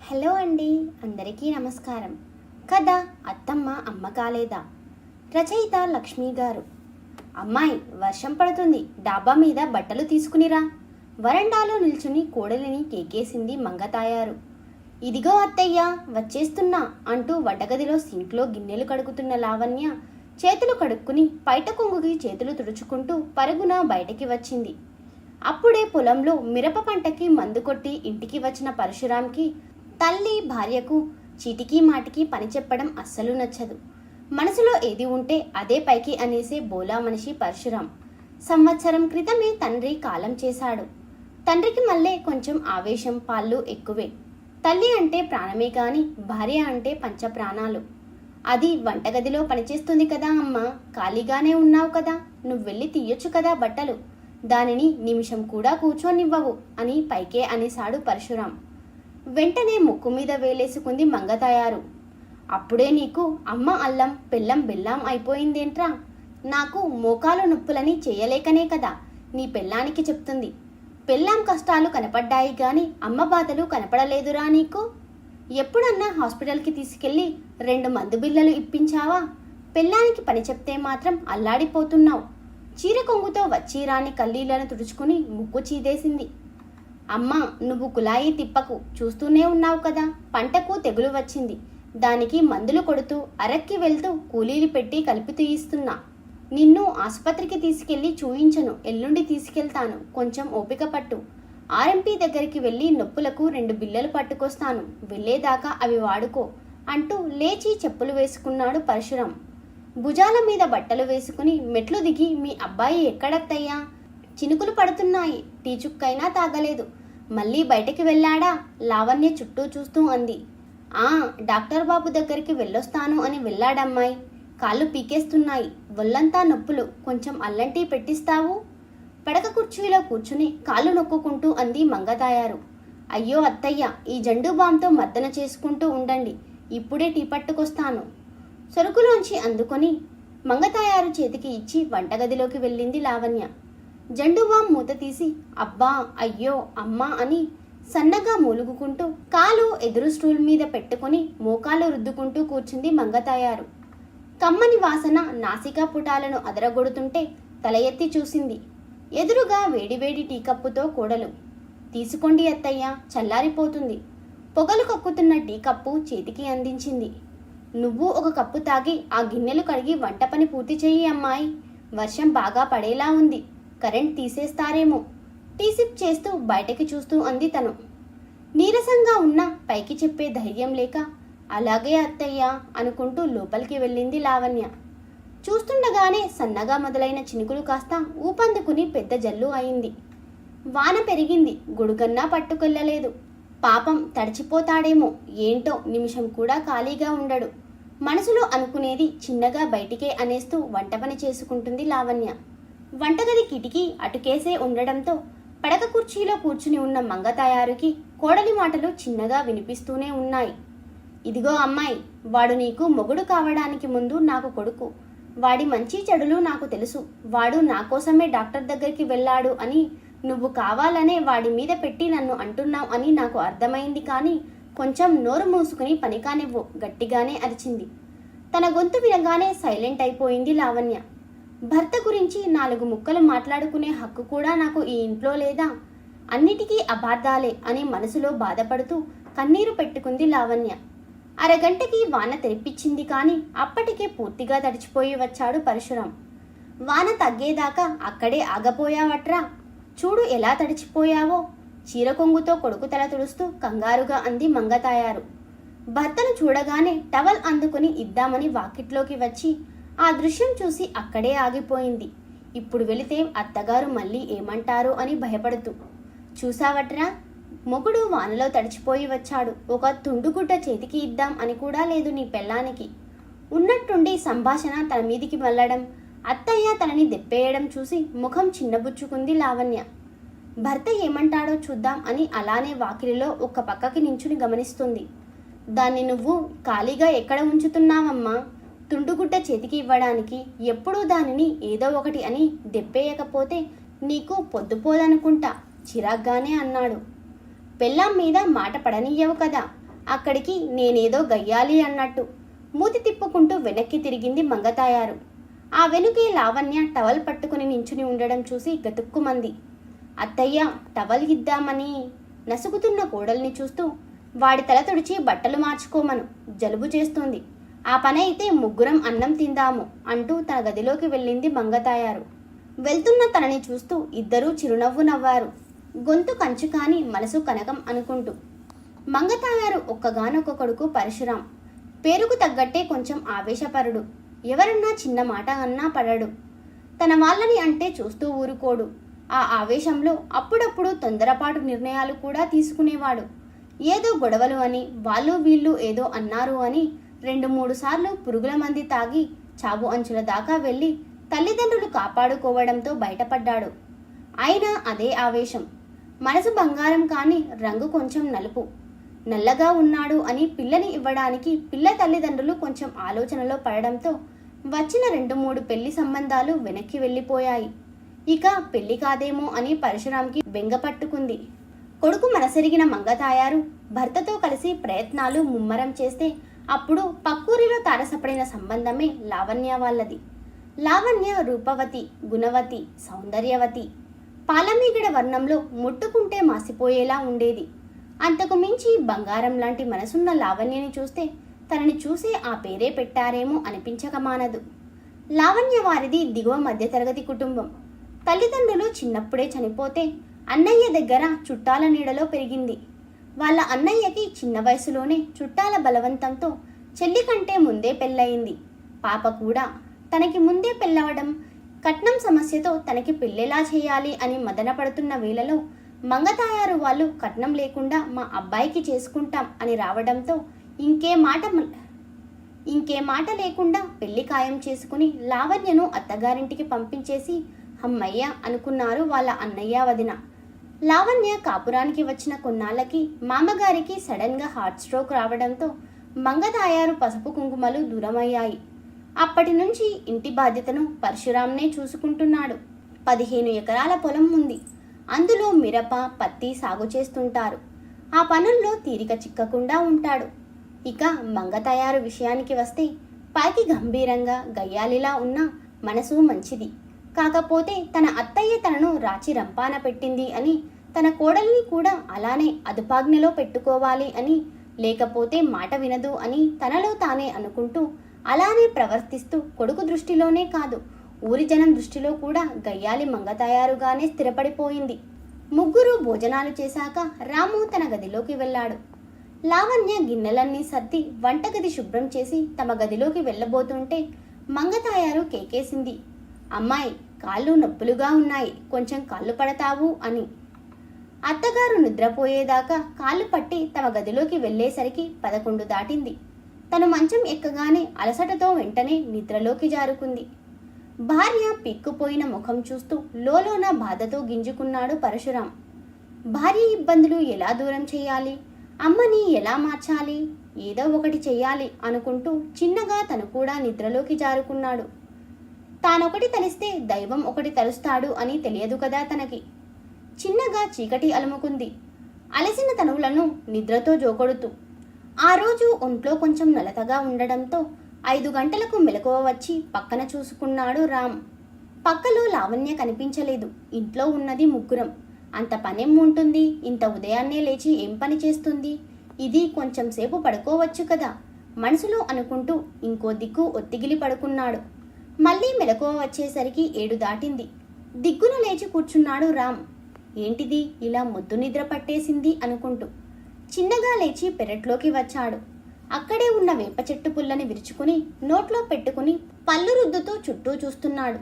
Hello అండి, అందరికీ నమస్కారం. కథ అత్తమ్మ అమ్మ కాలేదా. రచయిత లక్ష్మి గారు. అమ్మాయి, వర్షం పడుతుంది, డాబా మీద బట్టలు తీసుకునిరా. వరండాలో నిల్చుని కోడలిని కేకేసింది మంగతాయారు. ఇదిగో అత్తయ్య, వచ్చేస్తున్నా అంటూ వంటగదిలో సింక్లో గిన్నెలు కడుగుతున్న లావణ్య చేతులు కడుక్కుని పైట కొంగుకి చేతులు తుడుచుకుంటూ పరుగున బయటికి వచ్చింది. అప్పుడే పొలంలో మిరప పంటకి మందు కొట్టి ఇంటికి వచ్చిన పరశురాంకి తల్లి భార్యకు చీటికి మాటికి పని చెప్పడం అస్సలు నచ్చదు. మనసులో ఏది ఉంటే అదే పైకి అనేసే బోలా మనిషి పరశురాం. సంవత్సరం క్రితమే తండ్రి కాలం చేశాడు. తండ్రికి మళ్ళీ కొంచెం ఆవేశం పాళ్ళు ఎక్కువే. తల్లి అంటే ప్రాణమే కాని భార్య అంటే పంచప్రాణాలు. అది వంటగదిలో పనిచేస్తుంది కదా అమ్మ, ఖాళీగానే ఉన్నావు కదా, నువ్వు వెళ్ళి తీయొచ్చు కదా బట్టలు, దానిని నిమిషం కూడా కూర్చోనివ్వవు అని పైకే అనేశాడు పరశురాం. వెంటనే ముక్కు మీద వేలేసుకుంది మంగతాయారు. అప్పుడే నీకు అమ్మ అల్లం పెళ్ళం బెల్లం అయిపోయిందేంట్రా? నాకు మోకాలు నొప్పులని చేయలేకనే కదా నీ పెళ్ళానికి చెప్తుంది. పెళ్ళాం కష్టాలు కనపడ్డాయి గాని అమ్మ బాధలు కనపడలేదురా నీకు? ఎప్పుడన్నా హాస్పిటల్కి తీసుకెళ్ళి 2 మందు బిళ్ళలు ఇప్పించావా? పెళ్ళానికి పని చెప్తే మాత్రం అల్లాడిపోతున్నావు. చీర కొంగుతో వచ్చి రాని కల్లీలను తుడుచుకుని ముక్కు చీదేసింది. అమ్మా, నువ్వు కులాయి తిప్పకు, చూస్తూనే ఉన్నావు కదా, పంటకు తెగులు వచ్చింది, దానికి మందులు కొడుతూ అరక్కి వెళ్తూ కూలీలు పెట్టి కలిపి తీయిస్తున్నా. నిన్ను ఆసుపత్రికి తీసుకెళ్లి చూయించను, ఎల్లుండి తీసుకెళ్తాను, కొంచెం ఓపిక పట్టు. ఆర్ఎంపీ దగ్గరికి వెళ్ళి నొప్పులకు 2 బిళ్ళలు పట్టుకొస్తాను, వెళ్ళేదాకా అవి వాడుకో అంటూ లేచి చెప్పులు వేసుకున్నాడు పరశురాం. భుజాల మీద బట్టలు వేసుకుని మెట్లు దిగి, మీ అబ్బాయి ఎక్కడత్తయ్యా? చినుకులు పడుతున్నాయి, టీ చుక్కైనా తాగలేదు, మళ్ళీ బయటికి వెళ్ళాడా? లావణ్య చుట్టూ చూస్తూ అంది. డాక్టర్ బాబు దగ్గరికి వెళ్ళొస్తాను అని వెళ్ళాడమ్మాయి, కాళ్ళు పీకేస్తున్నాయి, ఒళ్ళంతా నొప్పులు, కొంచెం అల్లం టీ పెట్టిస్తావు? పడక కుర్చీలో కూర్చుని కాళ్ళు నొక్కుంటూ అంది మంగతాయారు. అయ్యో అత్తయ్య, ఈ జండు బాంతో మర్దన చేసుకుంటూ ఉండండి, ఇప్పుడే టీ పట్టుకొస్తాను. సరుకులోంచి అందుకొని మంగతాయారు చేతికి ఇచ్చి వంటగదిలోకి వెళ్ళింది లావణ్య. జండుబాం మూత తీసి అబ్బా అయ్యో అమ్మా అని సన్నగా మూలుగుకుంటూ కాలు ఎదురు స్టూల్ మీద పెట్టుకుని మోకాలు రుద్దుకుంటూ కూర్చుంది మంగతాయారు. కమ్మని వాసన నాసికా పుటాలను అదరగొడుతుంటే తల ఎత్తి చూసింది. ఎదురుగా వేడివేడి టీ కప్పుతో కోడలు. తీసుకోండి అత్తయ్య, చల్లారిపోతుంది. పొగలు కక్కుతున్న టీ కప్పు చేతికి అందించింది. నువ్వు ఒక కప్పు తాగి ఆ గిన్నెలు కడిగి వంట పని పూర్తి చెయ్యి అమ్మాయి, వర్షం బాగా పడేలా ఉంది, కరెంట్ తీసేస్తారేమో. టీ సిప్ చేస్తూ బయటకి చూస్తూ అంది తను. నీరసంగా ఉన్న పైకి చెప్పే ధైర్యం లేక అలాగే అత్తయ్య అనుకుంటూ లోపలికి వెళ్ళింది లావణ్య. చూస్తుండగానే సన్నగా మొదలైన చినుకులు కాస్త ఊపందుకుని పెద్ద జల్లు అయింది. వాన పెరిగింది, గొడుగన్నా పట్టుకెళ్ళలేదు. పాపం తడిచిపోతాడేమో ఏంటో, నిమిషం కూడా ఖాళీగా ఉండడు. మనసులో అనుకునేది చిన్నగా బయటికే అనేస్తూ వంట పని చేసుకుంటుంది లావణ్య. వంటగది కిటికీ అటుకేసే ఉండడంతో పడక కుర్చీలో కూర్చుని ఉన్న మంగతాయారుకి కోడలి మాటలు చిన్నగా వినిపిస్తూనే ఉన్నాయి. ఇదిగో అమ్మాయి, వాడు నీకు మొగుడు కావడానికి ముందు నాకు కొడుకు. వాడి మంచి చెడులు నాకు తెలుసు. వాడు నా కోసమే డాక్టర్ దగ్గరికి వెళ్ళాడు అని నువ్వు కావాలనే వాడి మీద పెట్టి నన్ను అంటున్నావు అని నాకు అర్థమైంది, కానీ కొంచెం నోరు మూసుకుని పని కానివ్వు, గట్టిగానే అరిచింది. తన గొంతు వినగానే సైలెంట్ అయిపోయింది లావణ్య. భర్త గురించి 4 ముక్కలు మాట్లాడుకునే హక్కు కూడా నాకు ఈ ఇంట్లో లేదా? అన్నిటికీ అబార్ధాలే అని మనసులో బాధపడుతూ కన్నీరు పెట్టుకుంది లావణ్య. అరగంటకి వాన తెరిపించింది, కానీ అప్పటికే పూర్తిగా తడిచిపోయి వచ్చాడు పరశురాం. వాన తగ్గేదాకా అక్కడే ఆగపోయావట్రా, చూడు ఎలా తడిచిపోయావో, చీర కొంగుతో కొడుకు తల తుడుస్తూ కంగారుగా అంది మంగతాయారు. భర్తను చూడగానే టవల్ అందుకుని ఇద్దామని వాకిట్లోకి వచ్చి ఆ దృశ్యం చూసి అక్కడే ఆగిపోయింది. ఇప్పుడు వెళితే అత్తగారు మళ్ళీ ఏమంటారో అని భయపడుతూ. చూసావట్రా, మొగుడు వానలో తడిచిపోయి వచ్చాడు, ఒక తుండుగుడ్డ చేతికి ఇద్దాం అని కూడా లేదు నీ పెళ్ళానికి. ఉన్నట్టుండి సంభాషణ తన మీదికి మళ్ళడం, అత్తయ్య తనని దెప్పేయడం చూసి ముఖం చిన్నబుచ్చుకుంది లావణ్య. భర్త ఏమంటాడో చూద్దాం అని అలానే వాకిలిలో ఒక పక్కకి నించుని గమనిస్తుంది. దాన్ని నువ్వు ఖాళీగా ఎక్కడ ఉంచుతున్నావమ్మా? తుండుగుడ్డ చేతికి ఇవ్వడానికి ఎప్పుడూ దానిని ఏదో ఒకటి అని దెప్పేయకపోతే నీకు పొద్దుపోదనుకుంటా, చిరాగ్గానే అన్నాడు. పెళ్ళాం మీద మాట పడనియ్యవు కదా, అక్కడికి నేనేదో గయ్యాలి అన్నట్టు మూతి తిప్పుకుంటూ వెనక్కి తిరిగింది మంగతాయారు. ఆ వెనుకే లావణ్య టవల్ పట్టుకుని నించుని ఉండడం చూసి గతుక్కుమంది. అత్తయ్య టవల్ ఇద్దామని నసుగుతున్న కోడల్ని చూస్తూ, వాడి తల తుడిచి బట్టలు మార్చుకోమను, జలుబు చేస్తుంది, ఆ పని అయితే ముగ్గురం అన్నం తిందాము అంటూ తన గదిలోకి వెళ్ళింది మంగతాయారు. వెళ్తున్న తనని చూస్తూ ఇద్దరూ చిరునవ్వు నవ్వారు, గొంతు కంచు కాని మనసు కనకం అనుకుంటూ. మంగతాయారు ఒక్కగానొక్క కొడుకు పరశురాం. పేరుకు తగ్గట్టే కొంచెం ఆవేశపరుడు. ఎవరన్నా చిన్న మాట అన్నా పడడు. తన వాళ్ళని అంటే చూస్తూ ఊరుకోడు. ఆ ఆవేశంలో అప్పుడప్పుడు తొందరపాటు నిర్ణయాలు కూడా తీసుకునేవాడు. ఏదో గొడవలు అని, వాళ్ళు వీళ్ళు ఏదో అన్నారు అని 2-3 సార్లు పురుగుల మంది తాగి చావు అంచుల దాకా వెళ్ళి తల్లిదండ్రులు కాపాడుకోవడంతో బయటపడ్డాడు. అయినా అదే ఆవేశం. మనసు బంగారం కానీ రంగు కొంచెం నలుపు, నల్లగా ఉన్నాడు అని పిల్లని ఇవ్వడానికి పిల్ల తల్లిదండ్రులు కొంచెం ఆలోచనలో పడడంతో వచ్చిన 2-3 పెళ్లి సంబంధాలు వెనక్కి వెళ్ళిపోయాయి. ఇక పెళ్లి కాదేమో అని పరశురాంకి బెంగ పట్టుకుంది. కొడుకు మనసెరిగిన మంగతాయారు భర్తతో కలిసి ప్రయత్నాలు ముమ్మరం చేస్తే అప్పుడు పక్కూరిలో తారసపడిన సంబంధమే లావణ్య వాళ్ళది. లావణ్య రూపవతి, గుణవతి, సౌందర్యవతి, పాలమీగడ వర్ణంలో ముట్టుకుంటే మాసిపోయేలా ఉండేది. అంతకు మించి బంగారం లాంటి మనసున్న లావణ్యని చూస్తే తనని చూసే ఆ పేరే పెట్టారేమో అనిపించక మానదు. లావణ్య వారిది దిగువ మధ్యతరగతి కుటుంబం. తల్లిదండ్రులు చిన్నప్పుడే చనిపోతే అన్నయ్య దగ్గర చుట్టాల నీడలో పెరిగింది. వాళ్ళ అన్నయ్యకి చిన్న వయసులోనే చుట్టాల బలవంతంతో చెల్లి కంటే ముందే పెళ్ళయింది. పాప కూడా తనకి ముందే పెళ్ళవడం, కట్నం సమస్యతో తనకి పెళ్ళెలా చేయాలి అని మదన పడుతున్న వేళలో మంగతాయారు వాళ్ళు కట్నం లేకుండా మా అబ్బాయికి చేసుకుంటాం అని రావడంతో ఇంకే మాట లేకుండా పెళ్లి ఖాయం చేసుకుని లావణ్యను అత్తగారింటికి పంపించేసి అమ్మయ్య అనుకున్నారు వాళ్ళ అన్నయ్య వదిన. లావణ్య కాపురానికి వచ్చిన కొన్నాళ్ళకి మామగారికి సడన్గా హార్ట్ స్ట్రోక్ రావడంతో మంగతాయారు పసుపు కుంకుమలు దూరమయ్యాయి. అప్పటి నుంచి ఇంటి బాధ్యతను పరశురాంనే చూసుకుంటున్నాడు. 15 ఎకరాల పొలం ఉంది. అందులో మిరప, పత్తి సాగు చేస్తుంటారు. ఆ పనుల్లో తీరిక చిక్కకుండా ఉంటాడు. ఇక మంగతాయారు విషయానికి వస్తే పైకి గంభీరంగా గయ్యాలిలా ఉన్న మనసు మంచిది. కాకపోతే తన అత్తయ్య తనను రాచి రంపాన పెట్టింది అని, తన కోడల్ని కూడా అలానే అదుపాజ్ఞలో పెట్టుకోవాలి అని, లేకపోతే మాట వినదు అని తనలో తానే అనుకుంటూ అలానే ప్రవర్తిస్తూ కొడుకు దృష్టిలోనే కాదు ఊరి జనం దృష్టిలో కూడా గయ్యాలి మంగతాయారుగానే స్థిరపడిపోయింది. ముగ్గురు భోజనాలు చేశాక రాము తన గదిలోకి వెళ్ళాడు. లావణ్య గిన్నెలన్నీ సర్ది వంటగది శుభ్రం చేసి తమ గదిలోకి వెళ్ళబోతుంటే మంగతాయారు కేకేసింది, అమ్మాయి కాళ్ళు నొప్పులుగా ఉన్నాయి, కొంచెం కాళ్ళు పడతావు అని. అత్తగారు నిద్రపోయేదాకా కాళ్ళు పట్టి తమ గదిలోకి వెళ్ళేసరికి 11 దాటింది. తను మంచం ఎక్కగానే అలసటతో వెంటనే నిద్రలోకి జారుకుంది. భార్య పిక్కుపోయిన ముఖం చూస్తూ లోలోన బాధతో గింజుకున్నాడు పరశురాం. భార్య ఇబ్బందులు ఎలా దూరం చేయాలి, అమ్మని ఎలా మార్చాలి, ఏదో ఒకటి చెయ్యాలి అనుకుంటూ చిన్నగా తను కూడా నిద్రలోకి జారుకున్నాడు. తానొకటి తలిస్తే దైవం ఒకటి తలుస్తాడు అని తెలియదు కదా తనకి. చిన్నగా చీకటి అలుముకుంది. అలసిన తనువులను నిద్రతో జోకొడుతూ ఆ రోజు ఒంట్లో కొంచెం నలతగా ఉండడంతో 5 గంటలకు మెలకువ వచ్చి పక్కన చూసుకున్నాడు రామ్. పక్కలో లావణ్య కనిపించలేదు. ఇంట్లో ఉన్నది ముగ్గురం. అంత పనేం ఉంటుంది, ఇంత ఉదయాన్నే లేచి ఏం పని చేస్తుంది, ఇది కొంచెం సేపు పడుకోవచ్చు కదా మనసులో అనుకుంటూ ఇంకో దిక్కు ఒత్తిగిలి పడుకున్నాడు. మళ్ళీ మెలకువ వచ్చేసరికి 7 దాటింది. దిగ్గున లేచి కూర్చున్నాడు రామ్. ఏంటిది ఇలా మొద్దు నిద్ర పట్టేసింది అనుకుంటూ చిన్నగా లేచి పెరట్లోకి వచ్చాడు. అక్కడే ఉన్న వేప చెట్టు పుల్లని విరుచుకుని నోట్లో పెట్టుకుని పళ్ళు రుద్దుతూ చుట్టూ చూస్తున్నాడు.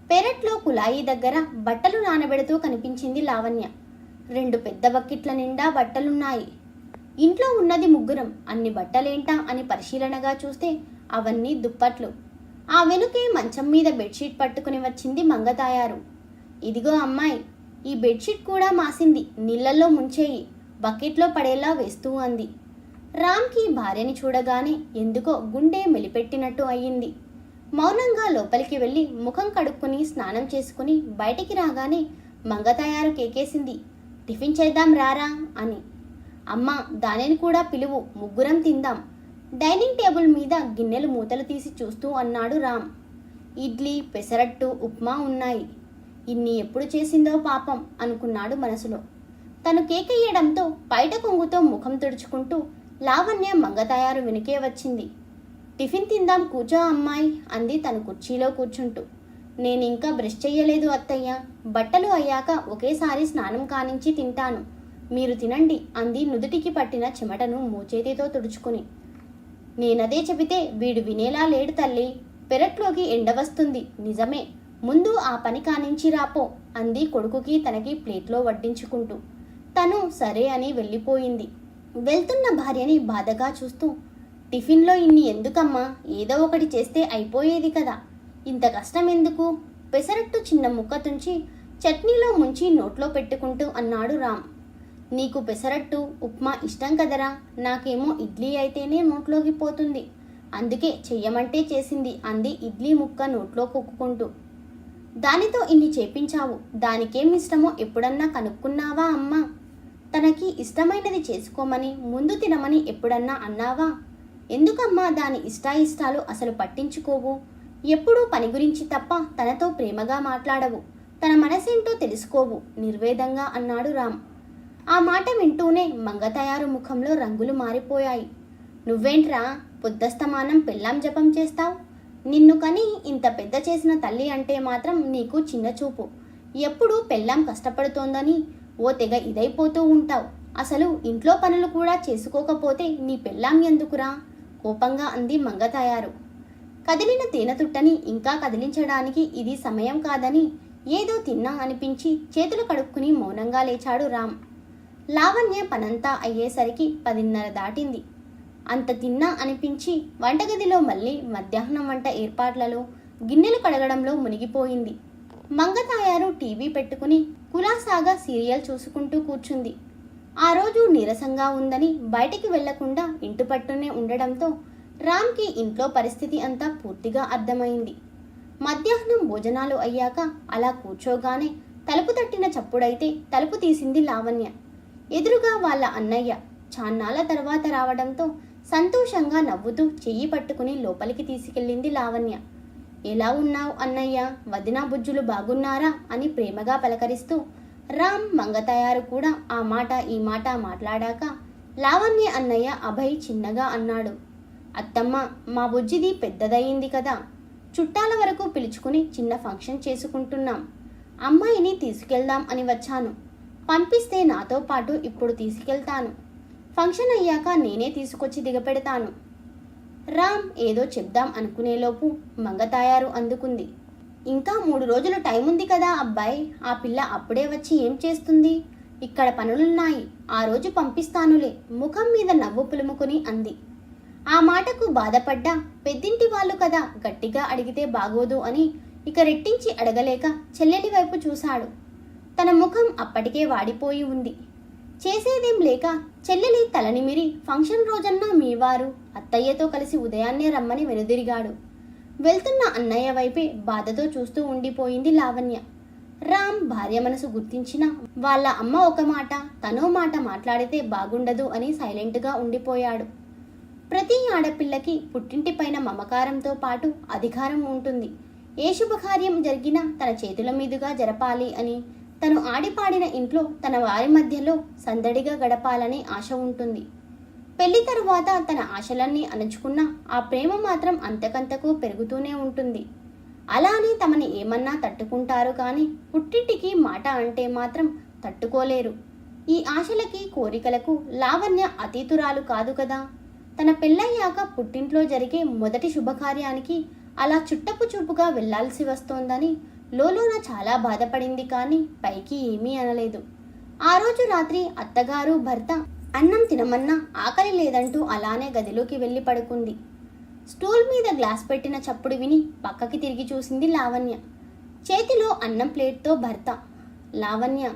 పెరట్లో కులాయి దగ్గర బట్టలు నానబెడుతూ కనిపించింది లావణ్య. 2 పెద్ద బకెట్ల నిండా బట్టలున్నాయి. ఇంట్లో ఉన్నది ముగ్గురం, అన్ని బట్టలేంటా అని పరిశీలనగా చూస్తే అవన్నీ దుప్పట్లు. ఆ వెనుకే మంచం మీద బెడ్షీట్ పట్టుకుని వచ్చింది మంగతాయారు. ఇదిగో అమ్మాయి, ఈ బెడ్షీట్ కూడా మాసింది, నీళ్లలో ముంచేయి, బకెట్లో పడేలా వేస్తూ అంది. రామ్కి భార్యని చూడగానే ఎందుకో గుండె మెలిపెట్టినట్టు అయ్యింది. మౌనంగా లోపలికి వెళ్ళి ముఖం కడుక్కుని స్నానం చేసుకుని బయటికి రాగానే మంగతాయారు కేకేసింది, టిఫిన్ చేద్దాం రారా అని. అమ్మా, దానిని కూడా పిలువు, ముగ్గురం తిందాం. డైనింగ్ టేబుల్ మీద గిన్నెలు మూతలు తీసి చూస్తూ అన్నాడు రామ్. ఇడ్లీ, పెసరట్టు, ఉప్మా ఉన్నాయి. ఇన్ని ఎప్పుడు చేసిందో పాపం అనుకున్నాడు మనసులో. తను కేకయ్యడంతో పైట కొంగుతో ముఖం తుడుచుకుంటూ లావణ్య మంగతాయారు వెనుకే వచ్చింది. టిఫిన్ తిందాం, కూర్చో అమ్మాయి అంది తను కుర్చీలో కూర్చుంటూ. నేనింకా బ్రష్ చెయ్యలేదు అత్తయ్య, బట్టలు అయ్యాక ఒకేసారి స్నానం కానించి తింటాను, మీరు తినండి అంది నుదుటికి పట్టిన చెమటను మూచేతితో తుడుచుకుని. నేనదే చెబితే వీడు వినేలా లేడు తల్లి, పెరట్లోకి ఎండ వస్తుంది, నిజమే, ముందు ఆ పని కానించి రాపో అంది కొడుకుకి తనకి ప్లేట్లో వడ్డించుకుంటూ. తను సరే అని వెళ్ళిపోయింది. వెళ్తున్న భార్యని బాధగా చూస్తూ, టిఫిన్లో ఇన్ని ఎందుకమ్మా, ఏదో ఒకటి చేస్తే అయిపోయేది కదా, ఇంత కష్టం ఎందుకు? పెసరట్టు చిన్న ముక్క తుంచి చట్నీలో ముంచి నోట్లో పెట్టుకుంటూ అన్నాడు రామ్. నీకు పెసరట్టు, ఉప్మా ఇష్టం కదరా, నాకేమో ఇడ్లీ అయితేనే నోట్లోకి పోతుంది, అందుకే చెయ్యమంటే చేసింది అంది ఇడ్లీ ముక్క నోట్లో కొక్కుకుంటూ. దానితో ఇన్ని చేపించావు, దానికేం ఇష్టమో ఎప్పుడన్నా కనుక్కున్నావా అమ్మా? తనకి ఇష్టమైనది చేసుకోమని, ముందు తినమని ఎప్పుడన్నా అన్నావా? ఎందుకమ్మా దాని ఇష్టాయిష్టాలు అసలు పట్టించుకోవు? ఎప్పుడూ పని గురించి తప్ప తనతో ప్రేమగా మాట్లాడవు, తన మనసేంటో తెలుసుకోవు నిర్వేదంగా అన్నాడు రామ్. ఆ మాట వింటూనే మంగతయారు ముఖంలో రంగులు మారిపోయాయి. నువ్వేంట్రా పొద్దస్తమానం పెళ్ళాం జపం చేస్తావు? నిన్ను కని ఇంత పెద్ద చేసిన తల్లి అంటే మాత్రం నీకు చిన్న చూపు. ఎప్పుడూ పెళ్ళాం కష్టపడుతోందని ఓ తెగ ఇదైపోతూ ఉంటావు. అసలు ఇంట్లో పనులు కూడా చేసుకోకపోతే నీ పెళ్ళాం ఎందుకురా? కోపంగా అంది మంగతయారు. కదిలిన తేనెతుట్టని ఇంకా కదిలించడానికి ఇది సమయం కాదని ఏదో తిన్నా అనిపించి చేతులు కడుక్కుని మౌనంగా లేచాడు రామ్. లావణ్య పనంతా అయ్యేసరికి 10:30 దాటింది. అంత తిన్నా అనిపించి వంటగదిలో మళ్ళీ మధ్యాహ్నం వంట ఏర్పాట్లలో గిన్నెలు కడగడంలో మునిగిపోయింది. మంగతాయారు టీవీ పెట్టుకుని కులాసాగా సీరియల్ చూసుకుంటూ కూర్చుంది. ఆ రోజు నీరసంగా ఉందని బయటికి వెళ్లకుండా ఇంటి పట్టునే ఉండడంతో రామ్కి ఇంట్లో పరిస్థితి అంతా పూర్తిగా అర్థమైంది. మధ్యాహ్నం భోజనాలు అయ్యాక అలా కూర్చోగానే తలుపు తట్టిన చప్పుడైతే తలుపు తీసింది లావణ్య. ఎదురుగా వాళ్ళ అన్నయ్య చాన్నాళ్ళ తర్వాత రావడంతో సంతోషంగా నవ్వుతూ చెయ్యి పట్టుకుని లోపలికి తీసుకెళ్ళింది లావణ్య. ఎలా ఉన్నావు అన్నయ్య, వదినా బుజ్జులు బాగున్నారా అని ప్రేమగా పలకరిస్తూ రామ్ మంగతయారు కూడా ఆ మాట ఈ మాట మాట్లాడాక లావణ్య అన్నయ్య అభయ్ చిన్నగా అన్నాడు. అత్తమ్మ, మా బుజ్జిది పెద్దదయ్యింది కదా, చుట్టాల వరకు పిలుచుకుని చిన్న ఫంక్షన్ చేసుకుంటున్నాం. అమ్మాయిని తీసుకెళ్దాం అని వచ్చాను. పంపిస్తే నాతో పాటు ఇప్పుడు తీసుకెళ్తాను. ఫంక్షన్ అయ్యాక నేనే తీసుకొచ్చి దిగపెడతాను. రామ్ ఏదో చెప్దాం అనుకునేలోపు మంగతాయారు అందుకుంది. ఇంకా 3 రోజులు టైం ఉంది కదా అబ్బాయి, ఆ పిల్ల అప్పుడే వచ్చి ఏం చేస్తుంది? ఇక్కడ పనులున్నాయి, ఆ రోజు పంపిస్తానులే ముఖం మీద నవ్వు పులుముకుని అంది. ఆ మాటకు బాధపడ్డా పెద్దింటి వాళ్ళు కదా, గట్టిగా అడిగితే బాగోదు అని ఇక రెట్టించి అడగలేక చెల్లెలి వైపు చూశాడు. తన ముఖం అప్పటికే వాడిపోయి ఉంది. చేసేదేం లేక చెల్లెలి తలనిమిరి ఫంక్షన్ రోజన్నా మీవారు అత్తయ్యతో కలిసి ఉదయాన్నే రమ్మని వెనుదిరిగాడు. వెళ్తున్న అన్నయ్య వైపే బాధతో చూస్తూ ఉండిపోయింది లావణ్య. రామ్ భార్య మనసు గుర్తించిన వాళ్ళ అమ్మ ఒక మాట తనో మాట మాట్లాడితే బాగుండదు అని సైలెంట్గా ఉండిపోయాడు. ప్రతి ఆడపిల్లకి పుట్టింటి పైన మమకారంతో పాటు అధికారం ఉంటుంది. ఏ శుభకార్యం జరిగినా తన చేతుల మీదుగా జరపాలి అని, తను ఆడిపాడిన ఇంట్లో తన వారి మధ్యలో సందడిగా గడపాలని ఆశ ఉంటుంది. పెళ్లి తరువాత తన ఆశలన్నీ అణుచుకున్నా ఆ ప్రేమ మాత్రం అంతకంతకు పెరుగుతూనే ఉంటుంది. అలానే తమని ఏమన్నా తట్టుకుంటారు కానీ పుట్టింటికి మాట అంటే మాత్రం తట్టుకోలేరు. ఈ ఆశలకి కోరికలకు లావణ్య అతీతురాలు కాదు కదా. తన పెళ్ళయ్యాక పుట్టింట్లో జరిగే మొదటి శుభకార్యానికి అలా చుట్టపు చూపుగా వెళ్లాల్సి వస్తోందని లోలోన చాలా బాధపడింది కానీ పైకి ఏమీ అనలేదు. ఆ రోజు రాత్రి అత్తగారు భర్త అన్నం తినమన్నా ఆకలి లేదంటూ అలానే గదిలోకి వెళ్ళి పడుకుంది. స్టూల్ మీద గ్లాస్ పెట్టిన చప్పుడు విని పక్కకి తిరిగి చూసింది లావణ్య. చేతిలో అన్నం ప్లేట్తో భర్త. లావణ్య,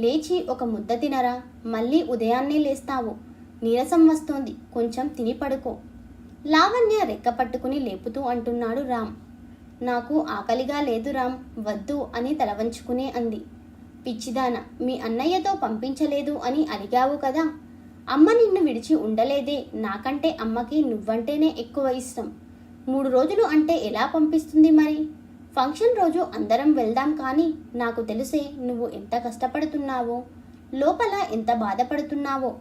లేచి ఒక ముద్ద తినరా, మళ్ళీ ఉదయాన్నే లేస్తావు, నీరసం వస్తోంది, కొంచెం తిని పడుకో. లావణ్య రెక్క పట్టుకుని లేపుతూ అంటున్నాడు రామ్. నాకు ఆకలిగా లేదు రామ్, వద్దు అని తలవంచుకునే అంది. పిచ్చిదాన, మీ అన్నయ్యతో పంపించలేదు అని అడిగావు కదా, అమ్మ నిన్ను విడిచి ఉండలేదే, నాకంటే అమ్మకి నువ్వంటేనే ఎక్కువ ఇష్టం. 3 రోజులు అంటే ఎలా పంపిస్తుంది మరి? ఫంక్షన్ రోజు అందరం వెళ్దాం, కానీ నాకు తెలిసే నువ్వు ఎంత కష్టపడుతున్నావో, లోపల ఎంత బాధపడుతున్నావో.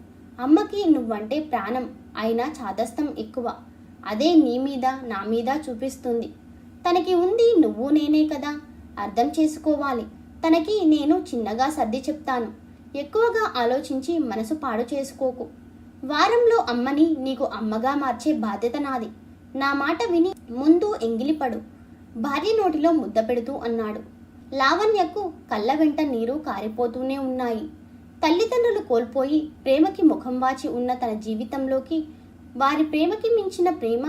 అమ్మకి నువ్వంటే ప్రాణం, అయినా చాదస్తం ఎక్కువ. అదే నీ మీద నా మీద చూపిస్తుంది. తనకి ఉంది నువ్వు నేనే కదా, అర్థం చేసుకోవాలి. తనకి నేను చిన్నగా సర్ది చెప్తాను. ఎక్కువగా ఆలోచించి మనసు పాడు చేసుకోకు. వారంలో అమ్మని నీకు అమ్మగా మార్చే బాధ్యత నాది. నా మాట విని ముందు ఎంగిలిపడు, భార్య నోటిలో ముద్ద పెడుతూ అన్నాడు. లావణ్యకు కళ్ళ వెంట నీరు కారిపోతూనే ఉన్నాయి. తల్లిదండ్రులు కోల్పోయి ప్రేమకి ముఖం వాచి ఉన్న తన జీవితంలోకి వారి ప్రేమకి మించిన ప్రేమ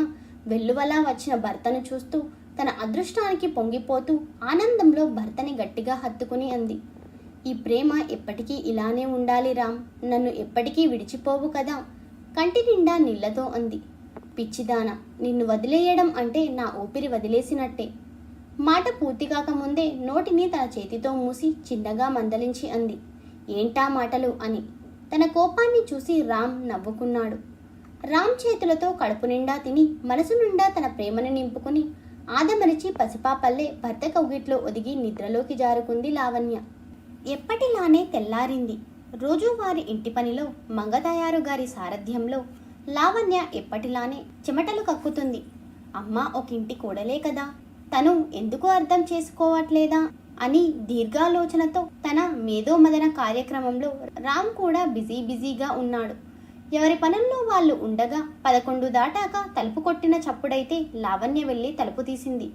వెల్లువలా వచ్చిన భర్తను చూస్తూ తన అదృష్టానికి పొంగిపోతూ ఆనందంలో భర్తని గట్టిగా హత్తుకుని అంది. ఈ ప్రేమ ఎప్పటికీ ఇలానే ఉండాలి రామ్, నన్ను ఎప్పటికీ విడిచిపోవు కదా. కంటి నిండా నీళ్లతో అంది. పిచ్చిదాన, నిన్ను వదిలేయడం అంటే నా ఊపిరి వదిలేసినట్టే. మాట పూర్తి కాకముందే నోటిని తన చేతితో మూసి చిన్నగా మందలించి అంది. ఏంటా మాటలు అని. తన కోపాన్ని చూసి రామ్ నవ్వుకున్నాడు. రామ్ చేతులతో కడుపు నిండా తిని మనసు నిండా తన ప్రేమను నింపుకుని ఆదమరిచి పసిపాపల్లే భర్త కౌగిట్లో ఒదిగి నిద్రలోకి జారుకుంది లావణ్య. ఎప్పటిలానే తెల్లారింది. రోజు వారి ఇంటి పనిలో మంగతాయారు గారి సారథ్యంలో లావణ్య ఎప్పటిలానే చెమటలు కక్కుతుంది. అమ్మ ఒక ఇంటి కోడలే కదా, తను ఎందుకు అర్థం చేసుకోవట్లేదా అని దీర్ఘాలోచనతో తన మేధోమదన కార్యక్రమంలో రామ్ కూడా బిజీగా ఉన్నాడు. ఎవరి పనుల్లో వాళ్ళు ఉండగా 11 దాటాక తలుపు కొట్టిన చప్పుడైతే లావణ్య వెళ్ళి తలుపు తీసింది.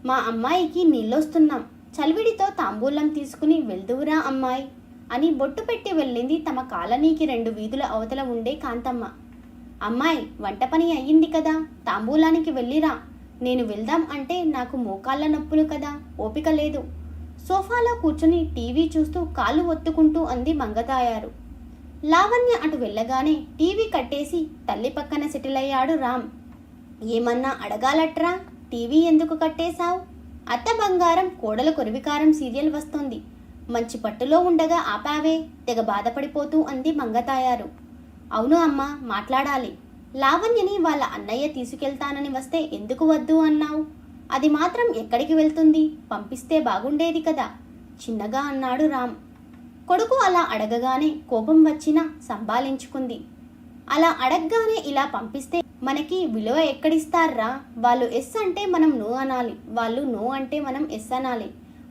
మా అమ్మాయికి నీళ్ళొస్తున్నాం, చలివిడితో తాంబూలం తీసుకుని వెళ్దువురా అమ్మాయి అని బొట్టు పెట్టి వెళ్ళింది తమ కాలనీకి 2 వీధుల అవతల ఉండే కాంతమ్మ. అమ్మాయి, వంట పని అయ్యింది కదా, తాంబూలానికి వెళ్ళిరా. నేను వెళ్దాం అంటే నాకు మోకాళ్ళ నొప్పులు కదా, ఓపిక లేదు. సోఫాలో కూర్చుని టీవీ చూస్తూ కాళ్ళు ఒత్తుకుంటూ అంది మంగతాయారు. లావణ్య అటు వెళ్ళగానే టీవీ కట్టేసి తల్లి పక్కన సెటిల్ అయ్యాడు రామ్. ఏమన్నా అడగాలట్రా, టీవీ ఎందుకు కట్టేశావు? అత్త బంగారం కోడలు కొరివికారం సీరియల్ వస్తోంది, మంచి పట్టులో ఉండగా ఆపావే, తెగ బాధపడిపోతూ అంది మంగతాయారు. అవును అమ్మా, మాట్లాడాలి. లావణ్యని వాళ్ళ అన్నయ్య తీసుకెళ్తానని వస్తే ఎందుకు వద్దు అన్నావు? అది మాత్రం ఎక్కడికి వెళ్తుంది, పంపిస్తే బాగుండేది కదా, చిన్నగా అన్నాడు రామ్. కొడుకు అలా అడగగానే కోపం వచ్చినా సంభాళించుకుంది. అలా అడగగానే ఇలా పంపిస్తే మనకి విలువ ఎక్కడిస్తారా? వాళ్ళు ఎస్ అంటే మనం నో అనాలి, వాళ్ళు నో అంటే మనం ఎస్ అనాలి.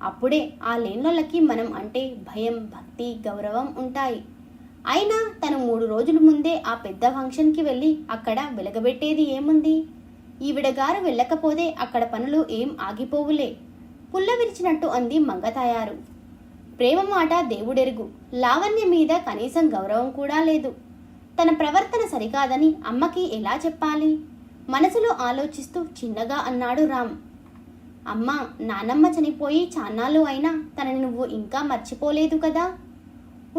అప్పుడే ఆ లేనోళ్ళకి మనం అంటే భయం, భక్తి, గౌరవం ఉంటాయి. అయినా తను 3 రోజుల ముందే ఆ పెద్ద ఫంక్షన్కి వెళ్ళి అక్కడ వెలగబెట్టేది ఏముంది? ఈవిడగారు వెళ్ళకపోతే అక్కడ పనులు ఏం ఆగిపోవులే. పుల్ల విరిచినట్టు అంది మంగతాయారు. ప్రేమ మాట దేవుడెరుగు, లావణ్య మీద కనీసం గౌరవం కూడా లేదు. తన ప్రవర్తన సరికాదని అమ్మకి ఎలా చెప్పాలి? మనసులో ఆలోచిస్తూ చిన్నగా అన్నాడు రామ్. అమ్మా, నానమ్మ చనిపోయి చాన్నాళ్ళు అయినా తనని నువ్వు ఇంకా మర్చిపోలేదు కదా.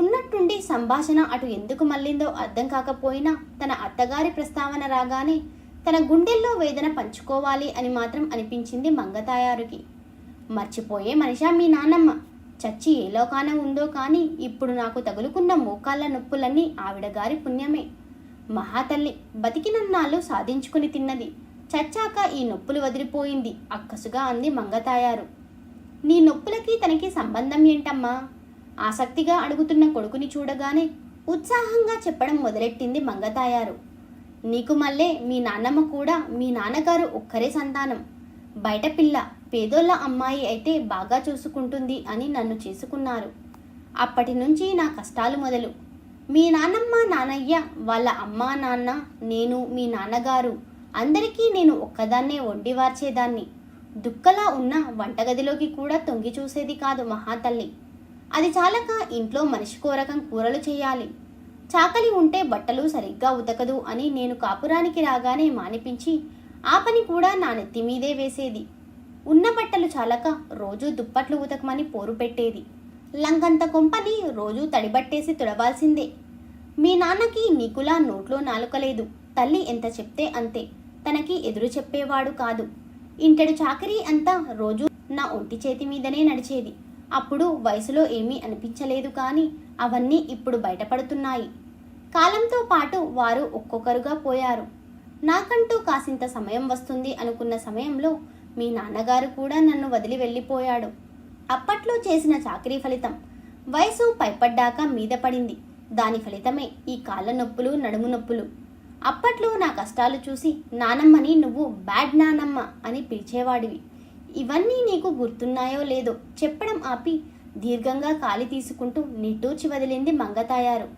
ఉన్నట్టుండి సంభాషణ అటు ఎందుకు మళ్ళిందో అర్థం కాకపోయినా తన అత్తగారి ప్రస్తావన రాగానే తన గుండెల్లో వేదన పంచుకోవాలి అని మాత్రం అనిపించింది మంగతాయారుకి. మర్చిపోయే మనిషా మీ నానమ్మ? చచ్చి ఏ లోకాన ఉందో కానీ ఇప్పుడు నాకు తగులుకున్న మోకాళ్ళ నొప్పులన్నీ ఆవిడ గారి పుణ్యమే. మహాతల్లి బతికినన్నాళ్ళు సాధించుకుని తిన్నది, చచ్చాక ఈ నొప్పులు వదిలిపోయింది అక్కసుగా అంది మంగతాయారు. నీ నొప్పులకి తనకి సంబంధం ఏంటమ్మా? ఆసక్తిగా అడుగుతున్న కొడుకుని చూడగానే ఉత్సాహంగా చెప్పడం మొదలెట్టింది మంగతాయారు. నీకు మళ్ళే మీ నాన్నమ్మ కూడా మీ నాన్నగారు ఒక్కరే సంతానం. బయట పిల్ల, పేదోళ్ళ అమ్మాయి అయితే బాగా చూసుకుంటుంది అని నన్ను చేసుకున్నారు. అప్పటి నుంచి నా కష్టాలు మొదలు. మీ నాన్నమ్మ, నాన్నయ్య, వాళ్ళ అమ్మ, నాన్న, నేను, మీ నాన్నగారు అందరికీ నేను ఒక్కదాన్నే వండి వార్చేదాన్ని. దుక్కలా ఉన్న వంటగదిలోకి కూడా తొంగి చూసేది కాదు మహాతల్లి. అది చాలక ఇంట్లో మనిషికో రకం కూరలు చేయాలి. చాకలి ఉంటే బట్టలు సరిగ్గా ఉతకదు అని నేను కాపురానికి రాగానే మానిపించి ఆ పని కూడా నా నెత్తి మీదే వేసేది. ఉన్న బట్టలు చాలక రోజూ దుప్పట్లు ఉతకమని పోరు పెట్టేది. లంకంత కొంపని రోజూ తడిబట్టేసి తుడవాల్సిందే. మీ నాన్నకి నీకులా నోట్లో నాలుకలేదు. తల్లి ఎంత చెప్తే అంతే, తనకి ఎదురు చెప్పేవాడు కాదు. ఇంటెడు చాకరీ అంతా రోజూ నా ఒంటి చేతి మీదనే నడిచేది. అప్పుడు వయసులో ఏమీ అనిపించలేదు, కానీ అవన్నీ ఇప్పుడు బయటపడుతున్నాయి. కాలంతో పాటు వారు ఒక్కొక్కరుగా పోయారు. నాకంటూ కాసింత సమయం వస్తుంది అనుకున్న సమయంలో మీ నాన్నగారు కూడా నన్ను వదిలి వెళ్ళిపోయాడు. అప్పట్లో చేసిన చాకరీ ఫలితం వయసు పైపడ్డాక మీద పడింది. దాని ఫలితమే ఈ కాళ్ళ నొప్పులు, నడుము నొప్పులు. అప్పట్లో నా కష్టాలు చూసి నానమ్మని నువ్వు బ్యాడ్ నానమ్మ అని పిలిచేవాడివి. ఇవన్నీ నీకు గుర్తున్నాయో లేదో చెప్పడం ఆపి దీర్ఘంగా కాలి తీసుకుంటూ నిట్టూర్చి వదిలింది మంగతాయారు.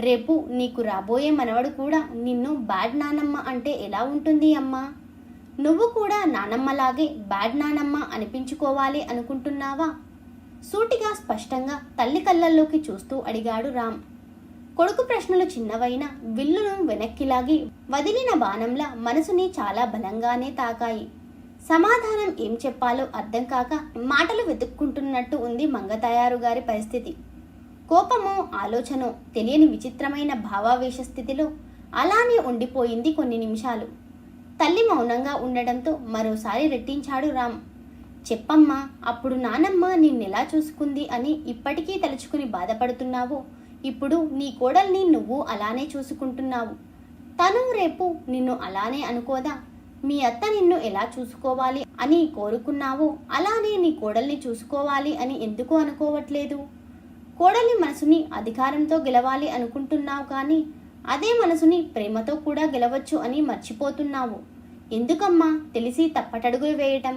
రేపు నీకు రాబోయే మనవడు కూడా నిన్ను బ్యాడ్ నానమ్మ అంటే ఎలా ఉంటుంది అమ్మా? నువ్వు కూడా నానమ్మలాగే బ్యాడ్ నానమ్మ అనిపించుకోవాలి అనుకుంటున్నావా? సూటిగా స్పష్టంగా తల్లి కళ్ళల్లోకి చూస్తూ అడిగాడు రామ్. కొడుకు ప్రశ్నలు చిన్నవైనా విల్లును వెనక్కిలాగి వదిలిన బాణంలా మనసుని చాలా బలంగానే తాకాయి. సమాధానం ఏం చెప్పాలో అర్థం కాక మాటలు వెతుక్కుంటున్నట్టు ఉంది మంగతాయారు గారి పరిస్థితి. కోపమో ఆలోచనో తెలియని విచిత్రమైన భావావేశ స్థితిలో అలానే ఉండిపోయింది కొన్ని నిమిషాలు. తల్లి మౌనంగా ఉండడంతో మరోసారి రెట్టించాడు రామ్. చెప్పమ్మా, అప్పుడు నానమ్మ నిన్నెలా చూసుకుంది అని ఇప్పటికీ తలుచుకుని బాధపడుతున్నావు. ఇప్పుడు నీ కోడల్ని నువ్వు అలానే చూసుకుంటున్నావు. తను రేపు నిన్ను అలానే అనుకోదా? మీ అత్త నిన్ను ఎలా చూసుకోవాలి అని కోరుకున్నావో అలానే నీ కోడల్ని చూసుకోవాలి అని ఎందుకు అనుకోవట్లేదు? కోడలి మనసుని అధికారంతో గెలవాలి అనుకుంటున్నావు, కానీ అదే మనసుని ప్రేమతో కూడా గెలవచ్చు అని మర్చిపోతున్నావు. ఎందుకమ్మా తెలిసి తప్పటడుగులు వేయటం?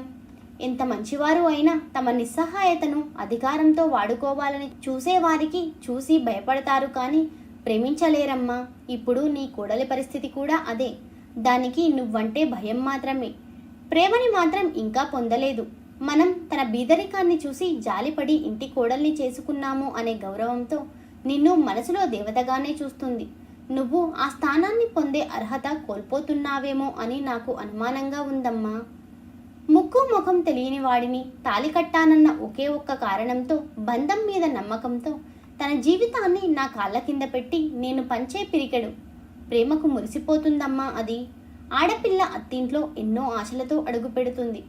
ఎంత మంచివారు అయినా తమ నిస్సహాయతను అధికారంతో వాడుకోవాలని చూసేవారికి చూసి భయపడతారు, కానీ ప్రేమించలేరమ్మా. ఇప్పుడు నీ కోడలి పరిస్థితి కూడా అదే. దానికి నువ్వంటే భయం మాత్రమే, ప్రేమని మాత్రం ఇంకా పొందలేదు. మనం తన బీదరికాన్ని చూసి జాలిపడి ఇంటి కోడల్ని చేసుకున్నాము అనే గౌరవంతో నిన్ను మనసులో దేవతగానే చూస్తుంది. నువ్వు ఆ స్థానాన్ని పొందే అర్హత కోల్పోతున్నావేమో అని నాకు అనుమానంగా ఉందమ్మా. ముక్కు ముఖం తెలియని వాడిని తాళి కట్టానన్న ఒకే ఒక్క కారణంతో, బంధం మీద నమ్మకంతో తన జీవితాన్ని నా కాళ్ళ కింద పెట్టి నేను పంచే పిరికెడు ప్రేమకు మురిసిపోతుందమ్మా. అది ఆడపిల్ల అత్తింట్లో ఎన్నో ఆశలతో అడుగు పెడుతుంది.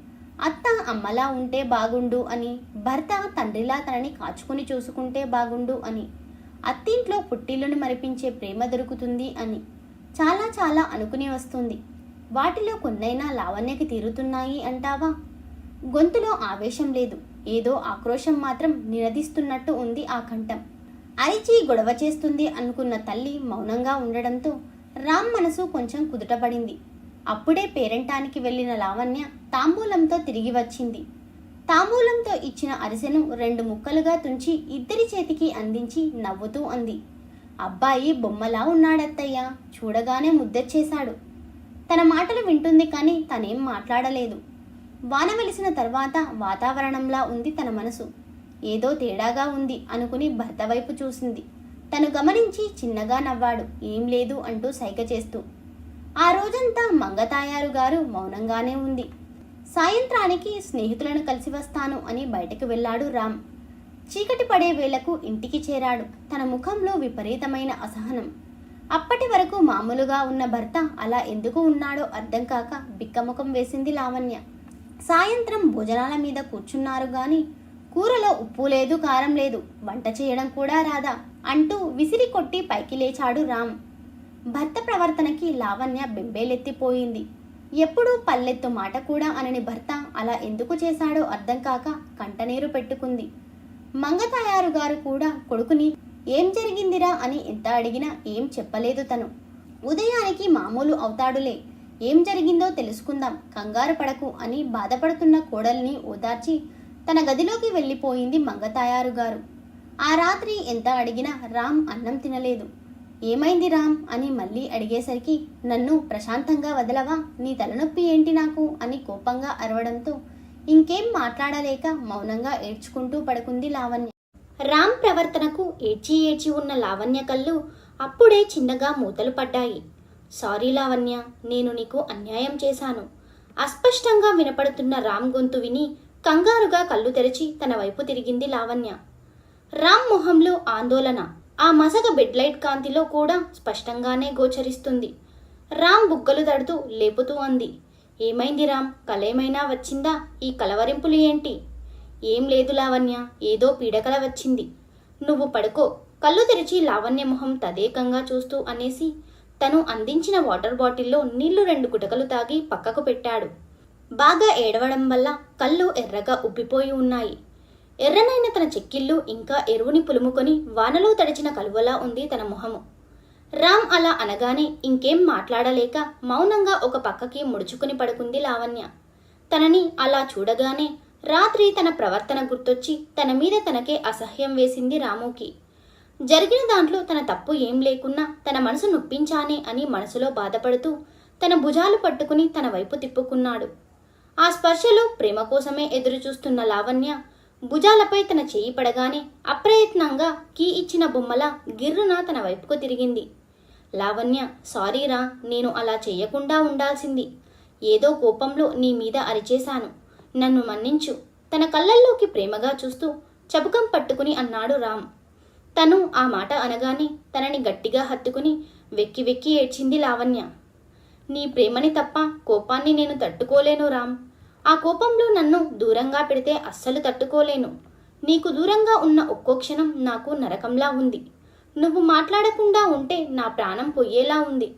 అత్త అమ్మలా ఉంటే బాగుండు అని, భర్త తండ్రిలా తనని కాచుకుని చూసుకుంటే బాగుండు అని, అత్తింట్లో పుట్టిల్లుని మరిపించే ప్రేమ దొరుకుతుంది అని చాలా చాలా అనుకుని వస్తుంది. వాటిలో కొన్నైనా లావణ్యకి తీరుతున్నాయి అంటావా? గొంతులో ఆవేశం లేదు, ఏదో ఆక్రోశం మాత్రం నినదిస్తున్నట్టు ఉంది ఆ కంఠం. అరిచి గొడవ చేస్తుంది అనుకున్న తల్లి మౌనంగా ఉండడంతో రామ్ మనసు కొంచెం కుదుటపడింది. అప్పుడే పేరంటానికి వెళ్ళిన లావణ్య తాంబూలంతో తిరిగి వచ్చింది. తాంబూలంతో ఇచ్చిన అరిసెను 2 ముక్కలుగా తుంచి ఇద్దరి చేతికి అందించి నవ్వుతూ అంది, అబ్బాయి బొమ్మలా ఉన్నాడత్తయ్య, చూడగానే ముద్దెచ్చేశాడు. తన మాటలు వింటుంది కానీ తనేం మాట్లాడలేదు. వాన వెలిసిన తర్వాత వాతావరణంలా ఉంది తన మనసు. ఏదో తేడాగా ఉంది అనుకుని భర్త వైపు చూసింది. తను గమనించి చిన్నగా నవ్వాడు, ఏం లేదు అంటూ సైగ చేస్తూ. ఆ రోజంతా మంగతాయారు గారు మౌనంగానే ఉంది. సాయంత్రానికి స్నేహితులను కలిసి వస్తాను అని బయటకు వెళ్ళాడు రామ్. చీకటి పడే వేళకు ఇంటికి చేరాడు. తన ముఖంలో విపరీతమైన అసహనం. అప్పటి వరకు మామూలుగా ఉన్న భర్త అలా ఎందుకు ఉన్నాడో అర్థం కాక బిక్కముఖం వేసింది లావణ్య. సాయంత్రం భోజనాల మీద కూర్చున్నారు గాని కూరలో ఉప్పు లేదు, కారం లేదు, వంట చేయడం కూడా రాదా అంటూ విసిరి కొట్టి పైకి లేచాడు రామ్. భర్త ప్రవర్తనకి లావణ్య బెంబేలెత్తిపోయింది. ఎప్పుడూ పల్లెత్తు మాట కూడా అనని భర్త అలా ఎందుకు చేశాడో అర్థం కాక కంటనీరు పెట్టుకుంది. మంగతాయారు గారు కూడా కొడుకుని ఏం జరిగిందిరా అని ఎంత అడిగినా ఏం చెప్పలేదు తను. ఉదయానికి మామూలు అవుతాడులే, ఏం జరిగిందో తెలుసుకుందాం, కంగారు పడకు అని బాధపడుతున్న కోడల్ని ఓదార్చి తన గదిలోకి వెళ్ళిపోయింది మంగతాయారు గారు. ఆ రాత్రి ఎంత అడిగినా రామ్ అన్నం తినలేదు. ఏమైంది రామ్ అని మళ్ళీ అడిగేసరికి నన్ను ప్రశాంతంగా వదలవా, నీ తలనొప్పి ఏంటి నాకు అని కోపంగా అరవడంతో ఇంకేం మాట్లాడలేక మౌనంగా ఏడ్చుకుంటూ పడుకుంది లావణ్య. రామ్ ప్రవర్తనకు ఏడ్చి ఏడ్చి ఉన్న లావణ్య కళ్ళు అప్పుడే చిన్నగా మూతలు పడ్డాయి. సారీ లావణ్య, నేను నీకు అన్యాయం చేశాను. అస్పష్టంగా వినపడుతున్న రామ్ గొంతు విని కంగారుగా కళ్ళు తెరిచి తన వైపు తిరిగింది లావణ్య. రామ్ మొహంలో ఆందోళన ఆ మసక బెడ్లైట్ కాంతిలో కూడా స్పష్టంగానే గోచరిస్తుంది. రామ్ బుగ్గలు తడుతూ లేపుతూ అంది, ఏమైంది రామ్, కలేమైనా వచ్చిందా? ఈ కలవరింపులు ఏంటి? ఏం లేదు లావణ్య, ఏదో పీడకల వచ్చింది. నువ్వు పడుకో, కళ్ళు తెరిచి లావణ్య మొహం తదేకంగా చూస్తూ అనేసి తను అందించిన వాటర్ బాటిల్లో నీళ్లు 2 గుటకలు తాగి పక్కకు పెట్టాడు. బాగా ఏడవడం వల్ల కళ్ళు ఎర్రగా ఉబ్బిపోయి ఉన్నాయి. ఎర్రనైన తన చెక్కిళ్ళు ఇంకా ఎరువుని పులుముకొని వానలో తడిచిన కలువలా ఉంది తన మొహము. రామ్ అలా అనగానే ఇంకేం మాట్లాడలేక మౌనంగా ఒక పక్కకి ముడుచుకుని పడుకుంది లావణ్య. తనని అలా చూడగానే రాత్రి తన ప్రవర్తన గుర్తొచ్చి తన మీద తనకే అసహ్యం వేసింది రాముకి. జరిగిన దాంట్లో తన తప్పు ఏం లేకున్నా తన మనసు నొప్పించానే అని మనసులో బాధపడుతూ తన భుజాలు పట్టుకుని తన వైపు తిప్పుకున్నాడు. ఆ స్పర్శలో ప్రేమ కోసమే ఎదురు చూస్తున్న లావణ్య భుజాలపై తన చెయ్యి పడగానే అప్రయత్నంగా కీ ఇచ్చిన బొమ్మలా గిర్రున తన వైపుకు తిరిగింది. లావణ్య, సారీరా, నేను అలా చెయ్యకుండా ఉండాల్సింది. ఏదో కోపంలో నీ మీద అరిచేశాను, నన్ను మన్నించు. తన కళ్ళల్లోకి ప్రేమగా చూస్తూ చబుకం పట్టుకుని అన్నాడు రామ్. తను ఆ మాట అనగానే తనని గట్టిగా హత్తుకుని వెక్కి వెక్కి ఏడ్చింది లావణ్య. నీ ప్రేమని తప్ప కోపాన్ని నేను తట్టుకోలేను రామ్. ఆ కోపంలో నన్ను దూరంగా పెడితే అస్సలు తట్టుకోలేను. నీకు దూరంగా ఉన్న ఒక్కో క్షణం నాకు నరకంలా ఉంది. నువ్వు మాట్లాడకుండా ఉంటే నా ప్రాణం పొయ్యేలా ఉంది.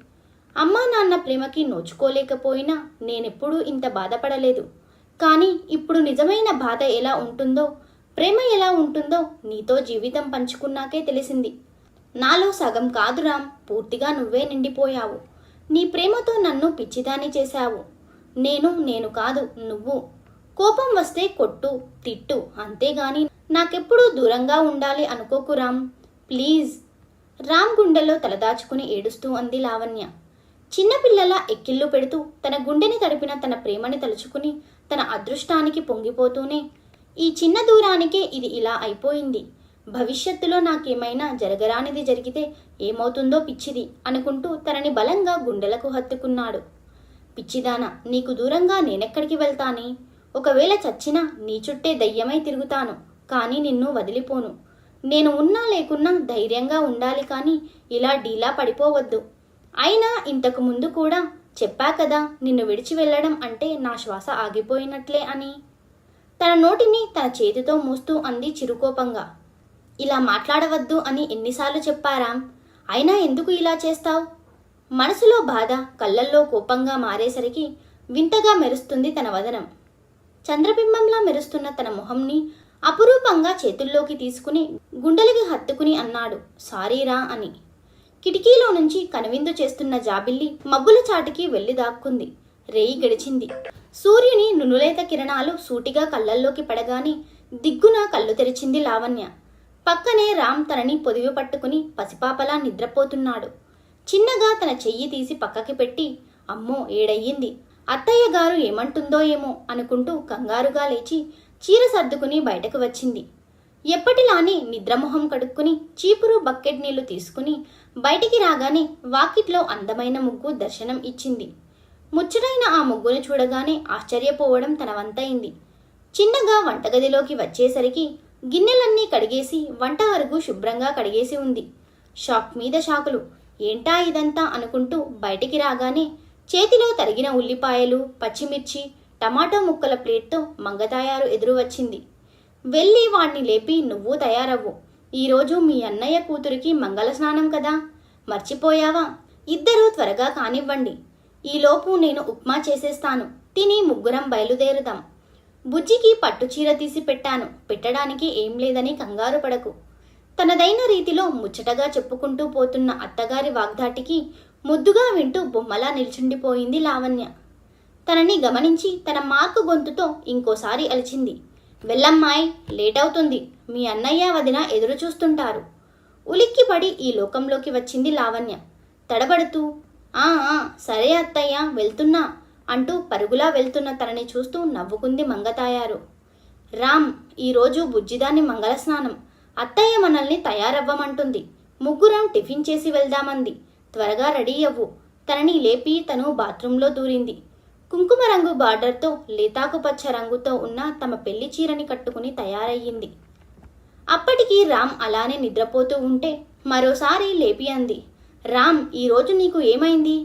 అమ్మా నాన్న ప్రేమకి నోచుకోలేకపోయినా నేనెప్పుడూ ఇంత బాధపడలేదు. కానీ ఇప్పుడు నిజమైన బాధ ఎలా ఉంటుందో, ప్రేమ ఎలా ఉంటుందో నీతో జీవితం పంచుకున్నాకే తెలిసింది. నాలో సగం కాదు రామ్, పూర్తిగా నువ్వే నిండిపోయావు. నీ ప్రేమతో నన్ను పిచ్చిదాన్ని చేశావు. నేను కాదు, నువ్వు. కోపం వస్తే కొట్టు, తిట్టు, అంతేగాని నాకెప్పుడూ దూరంగా ఉండాలి అనుకోకు రామ్, ప్లీజ్. రామ్ గుండెల్లో తలదాచుకుని ఏడుస్తూ అంది లావణ్య. చిన్నపిల్లల ఎక్కిళ్ళు పెడుతూ తన గుండెని తడిపిన తన ప్రేమని తలుచుకుని తన అదృష్టానికి పొంగిపోతూనే, ఈ చిన్న దూరానికే ఇది ఇలా అయిపోయింది. భవిష్యత్తులో నాకేమైనా జరగరానిది జరిగితే ఏమవుతుందో పిచ్చిది అనుకుంటూ తనని బలంగా గుండెలకు హత్తుకున్నాడు. పిచ్చిదానా, నీకు దూరంగా నేనెక్కడికి వెళ్తానే? ఒకవేళ చచ్చినా నీ చుట్టే దయ్యమై తిరుగుతాను, కానీ నిన్ను వదిలిపోను. నేను ఉన్నా లేకున్నా ధైర్యంగా ఉండాలి, కానీ ఇలా డీలా పడిపోవద్దు. అయినా ఇంతకు ముందు కూడా చెప్పా కదా, నిన్ను విడిచి వెళ్ళడం అంటే నా శ్వాస ఆగిపోయినట్లే అని. తన నోటిని తన చేతితో మూస్తూ అంది చిరుకోపంగా. ఇలా మాట్లాడవద్దు అని ఎన్నిసార్లు చెప్పారాం? అయినా ఎందుకు ఇలా చేస్తావు? మనసులో బాధ కళ్ళల్లో కోపంగా మారేసరికి వింతగా మెరుస్తుంది తన వదనం. చంద్రబింబంలా మెరుస్తున్న తన మొహంని అపురూపంగా చేతుల్లోకి తీసుకుని గుండెలకి హత్తుకుని అన్నాడు, సారీరా అని. కిటికీలో నుంచి కనువిందు చేస్తున్న జాబిల్లి మబ్బుల చాటుకి వెళ్లి దాక్కుంది. రేయి గడిచింది. సూర్యుని నునులేత కిరణాలు సూటిగా కళ్ళల్లోకి పడగానే దిగ్గున కళ్ళు తెరిచింది లావణ్య. పక్కనే రామ్ తనని పొదివి పట్టుకుని పసిపాపలా నిద్రపోతున్నాడు. చిన్నగా తన చెయ్యి తీసి పక్కకి పెట్టి, అమ్మో ఏడయ్యింది, అత్తయ్య గారు ఏమంటుందో ఏమో అనుకుంటూ కంగారుగా లేచి చీర సర్దుకుని బయటకు వచ్చింది. ఎప్పటిలానే నిద్రమొహం కడుక్కుని చీపురు బకెట్ నీళ్లు తీసుకుని బయటికి రాగానే వాకిట్లో అందమైన ముగ్గు దర్శనం ఇచ్చింది. ముచ్చటైన ఆ ముగ్గును చూడగానే ఆశ్చర్యపోవడం తన వంతైంది. చిన్నగా వంటగదిలోకి వచ్చేసరికి గిన్నెలన్నీ కడిగేసి వంట అరుగు శుభ్రంగా కడిగేసి ఉంది. షాక్ మీద షాకులు. ఏంటా ఇదంతా అనుకుంటూ బయటికి రాగానే చేతిలో తరిగిన ఉల్లిపాయలు, పచ్చిమిర్చి, టమాటో ముక్కల ప్లేట్తో మంగతాయారు ఎదురు వచ్చింది. వెళ్ళి వాణ్ణి లేపి, నువ్వు తయారవ్వు, ఈరోజు మీ అన్నయ్య కూతురికి మంగళ స్నానం కదా, మర్చిపోయావా? ఇద్దరూ త్వరగా కానివ్వండి, ఈలోపు నేను ఉప్మా చేసేస్తాను, తిని ముగ్గురం బయలుదేరుదాం. బుజ్జికి పట్టుచీర తీసి పెట్టాను, పెట్టడానికి ఏం లేదని కంగారు పడకు. తనదైన రీతిలో ముచ్చటగా చెప్పుకుంటూ పోతున్న అత్తగారి వాగ్దాటికి ముద్దుగా వింటూ బొమ్మలా నిల్చుండిపోయింది లావణ్య. తనని గమనించి తన మార్కు గొంతుతో ఇంకోసారి అలిచింది, వెళ్ళమ్మాయ్, లేట్ అవుతుంది, మీ అన్నయ్య వదిన ఎదురు చూస్తుంటారు. ఉలిక్కిపడి ఈ లోకంలోకి వచ్చింది లావణ్య. తడబడుతూ, ఆ సరే అత్తయ్య, వెళ్తున్నా అంటూ పరుగులా వెళ్తున్న తనని చూస్తూ నవ్వుకుంది మంగతాయారు. రామ్, ఈరోజు బుజ్జిదాన్ని మంగళస్నానం, అత్తయ్య మనల్ని తయారవ్వమంటుంది, ముగ్గురం టిఫిన్ చేసి వెళ్దామంది, త్వరగా రెడీ అవ్వు. తనని లేపి తను బాత్రూంలో దూరింది. కుంకుమ రంగు బార్డర్తో లేతాకుపచ్చ రంగుతో ఉన్న తమ పెళ్లి చీరని కట్టుకుని తయారయ్యింది. అప్పటికి రామ్ అలానే నిద్రపోతూ ఉంటే మరోసారి లేపి అంది, రామ్, ఈరోజు నీకు ఏమైంది?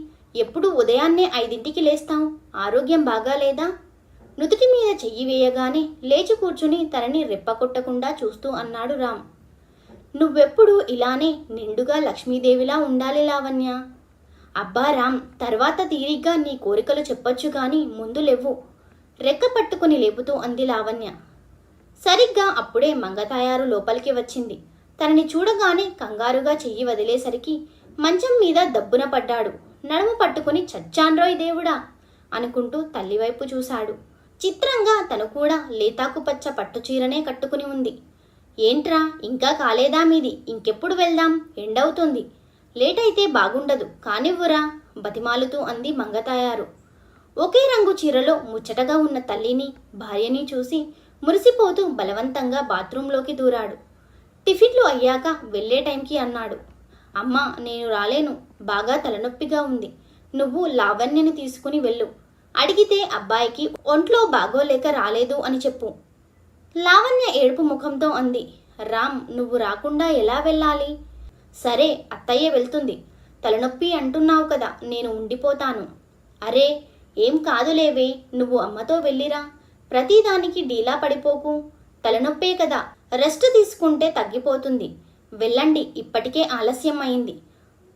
ఎప్పుడు ఉదయాన్నే 5ంటికి లేస్తావు, ఆరోగ్యం బాగాలేదా? నుదుటి మీద చెయ్యి వేయగానే లేచి కూర్చుని తనని రెప్పకొట్టకుండా చూస్తూ అన్నాడు రామ్. నువ్వెప్పుడు ఇలానే నిండుగా లక్ష్మీదేవిలా ఉండాలి లావణ్య. అబ్బా రామ్, తర్వాత తీరిగ్గా నీ కోరికలు చెప్పొచ్చు కానీ ముందు లేవు, రెక్క పట్టుకుని లేపుతూ అంది లావణ్య. సరిగ్గా అప్పుడే మంగతాయారు లోపలికి వచ్చింది. తనని చూడగానే కంగారుగా చెయ్యి వదిలేసరికి మంచం మీద దబ్బున పడ్డాడు. నడుము పట్టుకుని చచ్చాన్రోయ్ దేవుడా అనుకుంటూ తల్లివైపు చూశాడు. చిత్రంగా తను కూడా లేతాకు పచ్చ పట్టుచీరనే కట్టుకుని ఉంది. ఏంట్రా ఇంకా కాలేదా మీది? ఇంకెప్పుడు వెళ్దాం? ఎండవుతుంది, లేట్ అయితే బాగుండదు, కానివ్వురా బతిమాలుతూ అంది మంగతాయారు. ఒకే రంగు చీరలో ముచ్చటగా ఉన్న తల్లిని భార్యని చూసి మురిసిపోతూ బలవంతంగా బాత్రూంలోకి దూరాడు. టిఫిన్లు అయ్యాక వెళ్లే టైంకి అన్నాడు, అమ్మా నేను రాలేను, బాగా తలనొప్పిగా ఉంది, నువ్వు లావణ్యని తీసుకుని వెళ్ళు. అడిగితే అబ్బాయికి ఒంట్లో బాగోలేక రాలేదు అని చెప్పు. లావణ్య ఏడుపు ముఖంతో అంది, రామ్ నువ్వు రాకుండా ఎలా వెళ్ళాలి? సరే అత్తయ్య వెళ్తుంది, తలనొప్పి అంటున్నావు కదా, నేను ఉండిపోతాను. అరే ఏం కాదులేవే, నువ్వు అమ్మతో వెళ్ళిరా, ప్రతిదానికి డీలా పడిపోకు, తలనొప్పే కదా, రెస్ట్ తీసుకుంటే తగ్గిపోతుంది, వెళ్ళండి ఇప్పటికే ఆలస్యం అయింది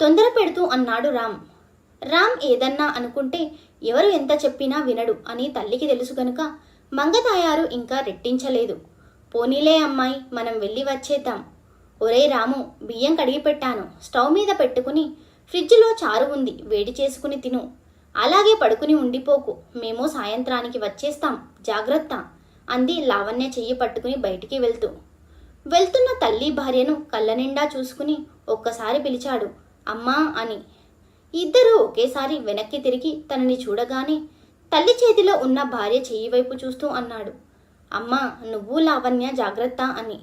తొందర పెడుతూ అన్నాడు రామ్. రామ్ ఏదన్నా అనుకుంటే ఎవరు ఎంత చెప్పినా వినడు అని తల్లికి తెలుసు గనుక మంగతాయారు ఇంకా రెట్టించలేదు. పోనీలే అమ్మాయి, మనం వెళ్ళి వచ్చేద్దాం. ఒరే రాము, బియ్యం కడిగి పెట్టాను, స్టవ్ మీద పెట్టుకుని ఫ్రిడ్జ్లో చారు ఉంది, వేడి చేసుకుని తిను. అలాగే పడుకుని ఉండిపోకు, మేము సాయంత్రానికి వచ్చేస్తాం, జాగ్రత్త అంది లావణ్య చెయ్యి పట్టుకుని బయటికి వెళ్తున్న తల్లి భార్యను కళ్ళ నిండా చూసుకుని ఒక్కసారి పిలిచాడు, అమ్మా అని. ఇద్దరూ ఒకేసారి వెనక్కి తిరిగి తనని చూడగానే తల్లి చేతిలో ఉన్న భార్య చెయ్యి వైపు చూస్తూ అన్నాడు, అమ్మా నువ్వు లావణ్య జాగ్రత్త అని.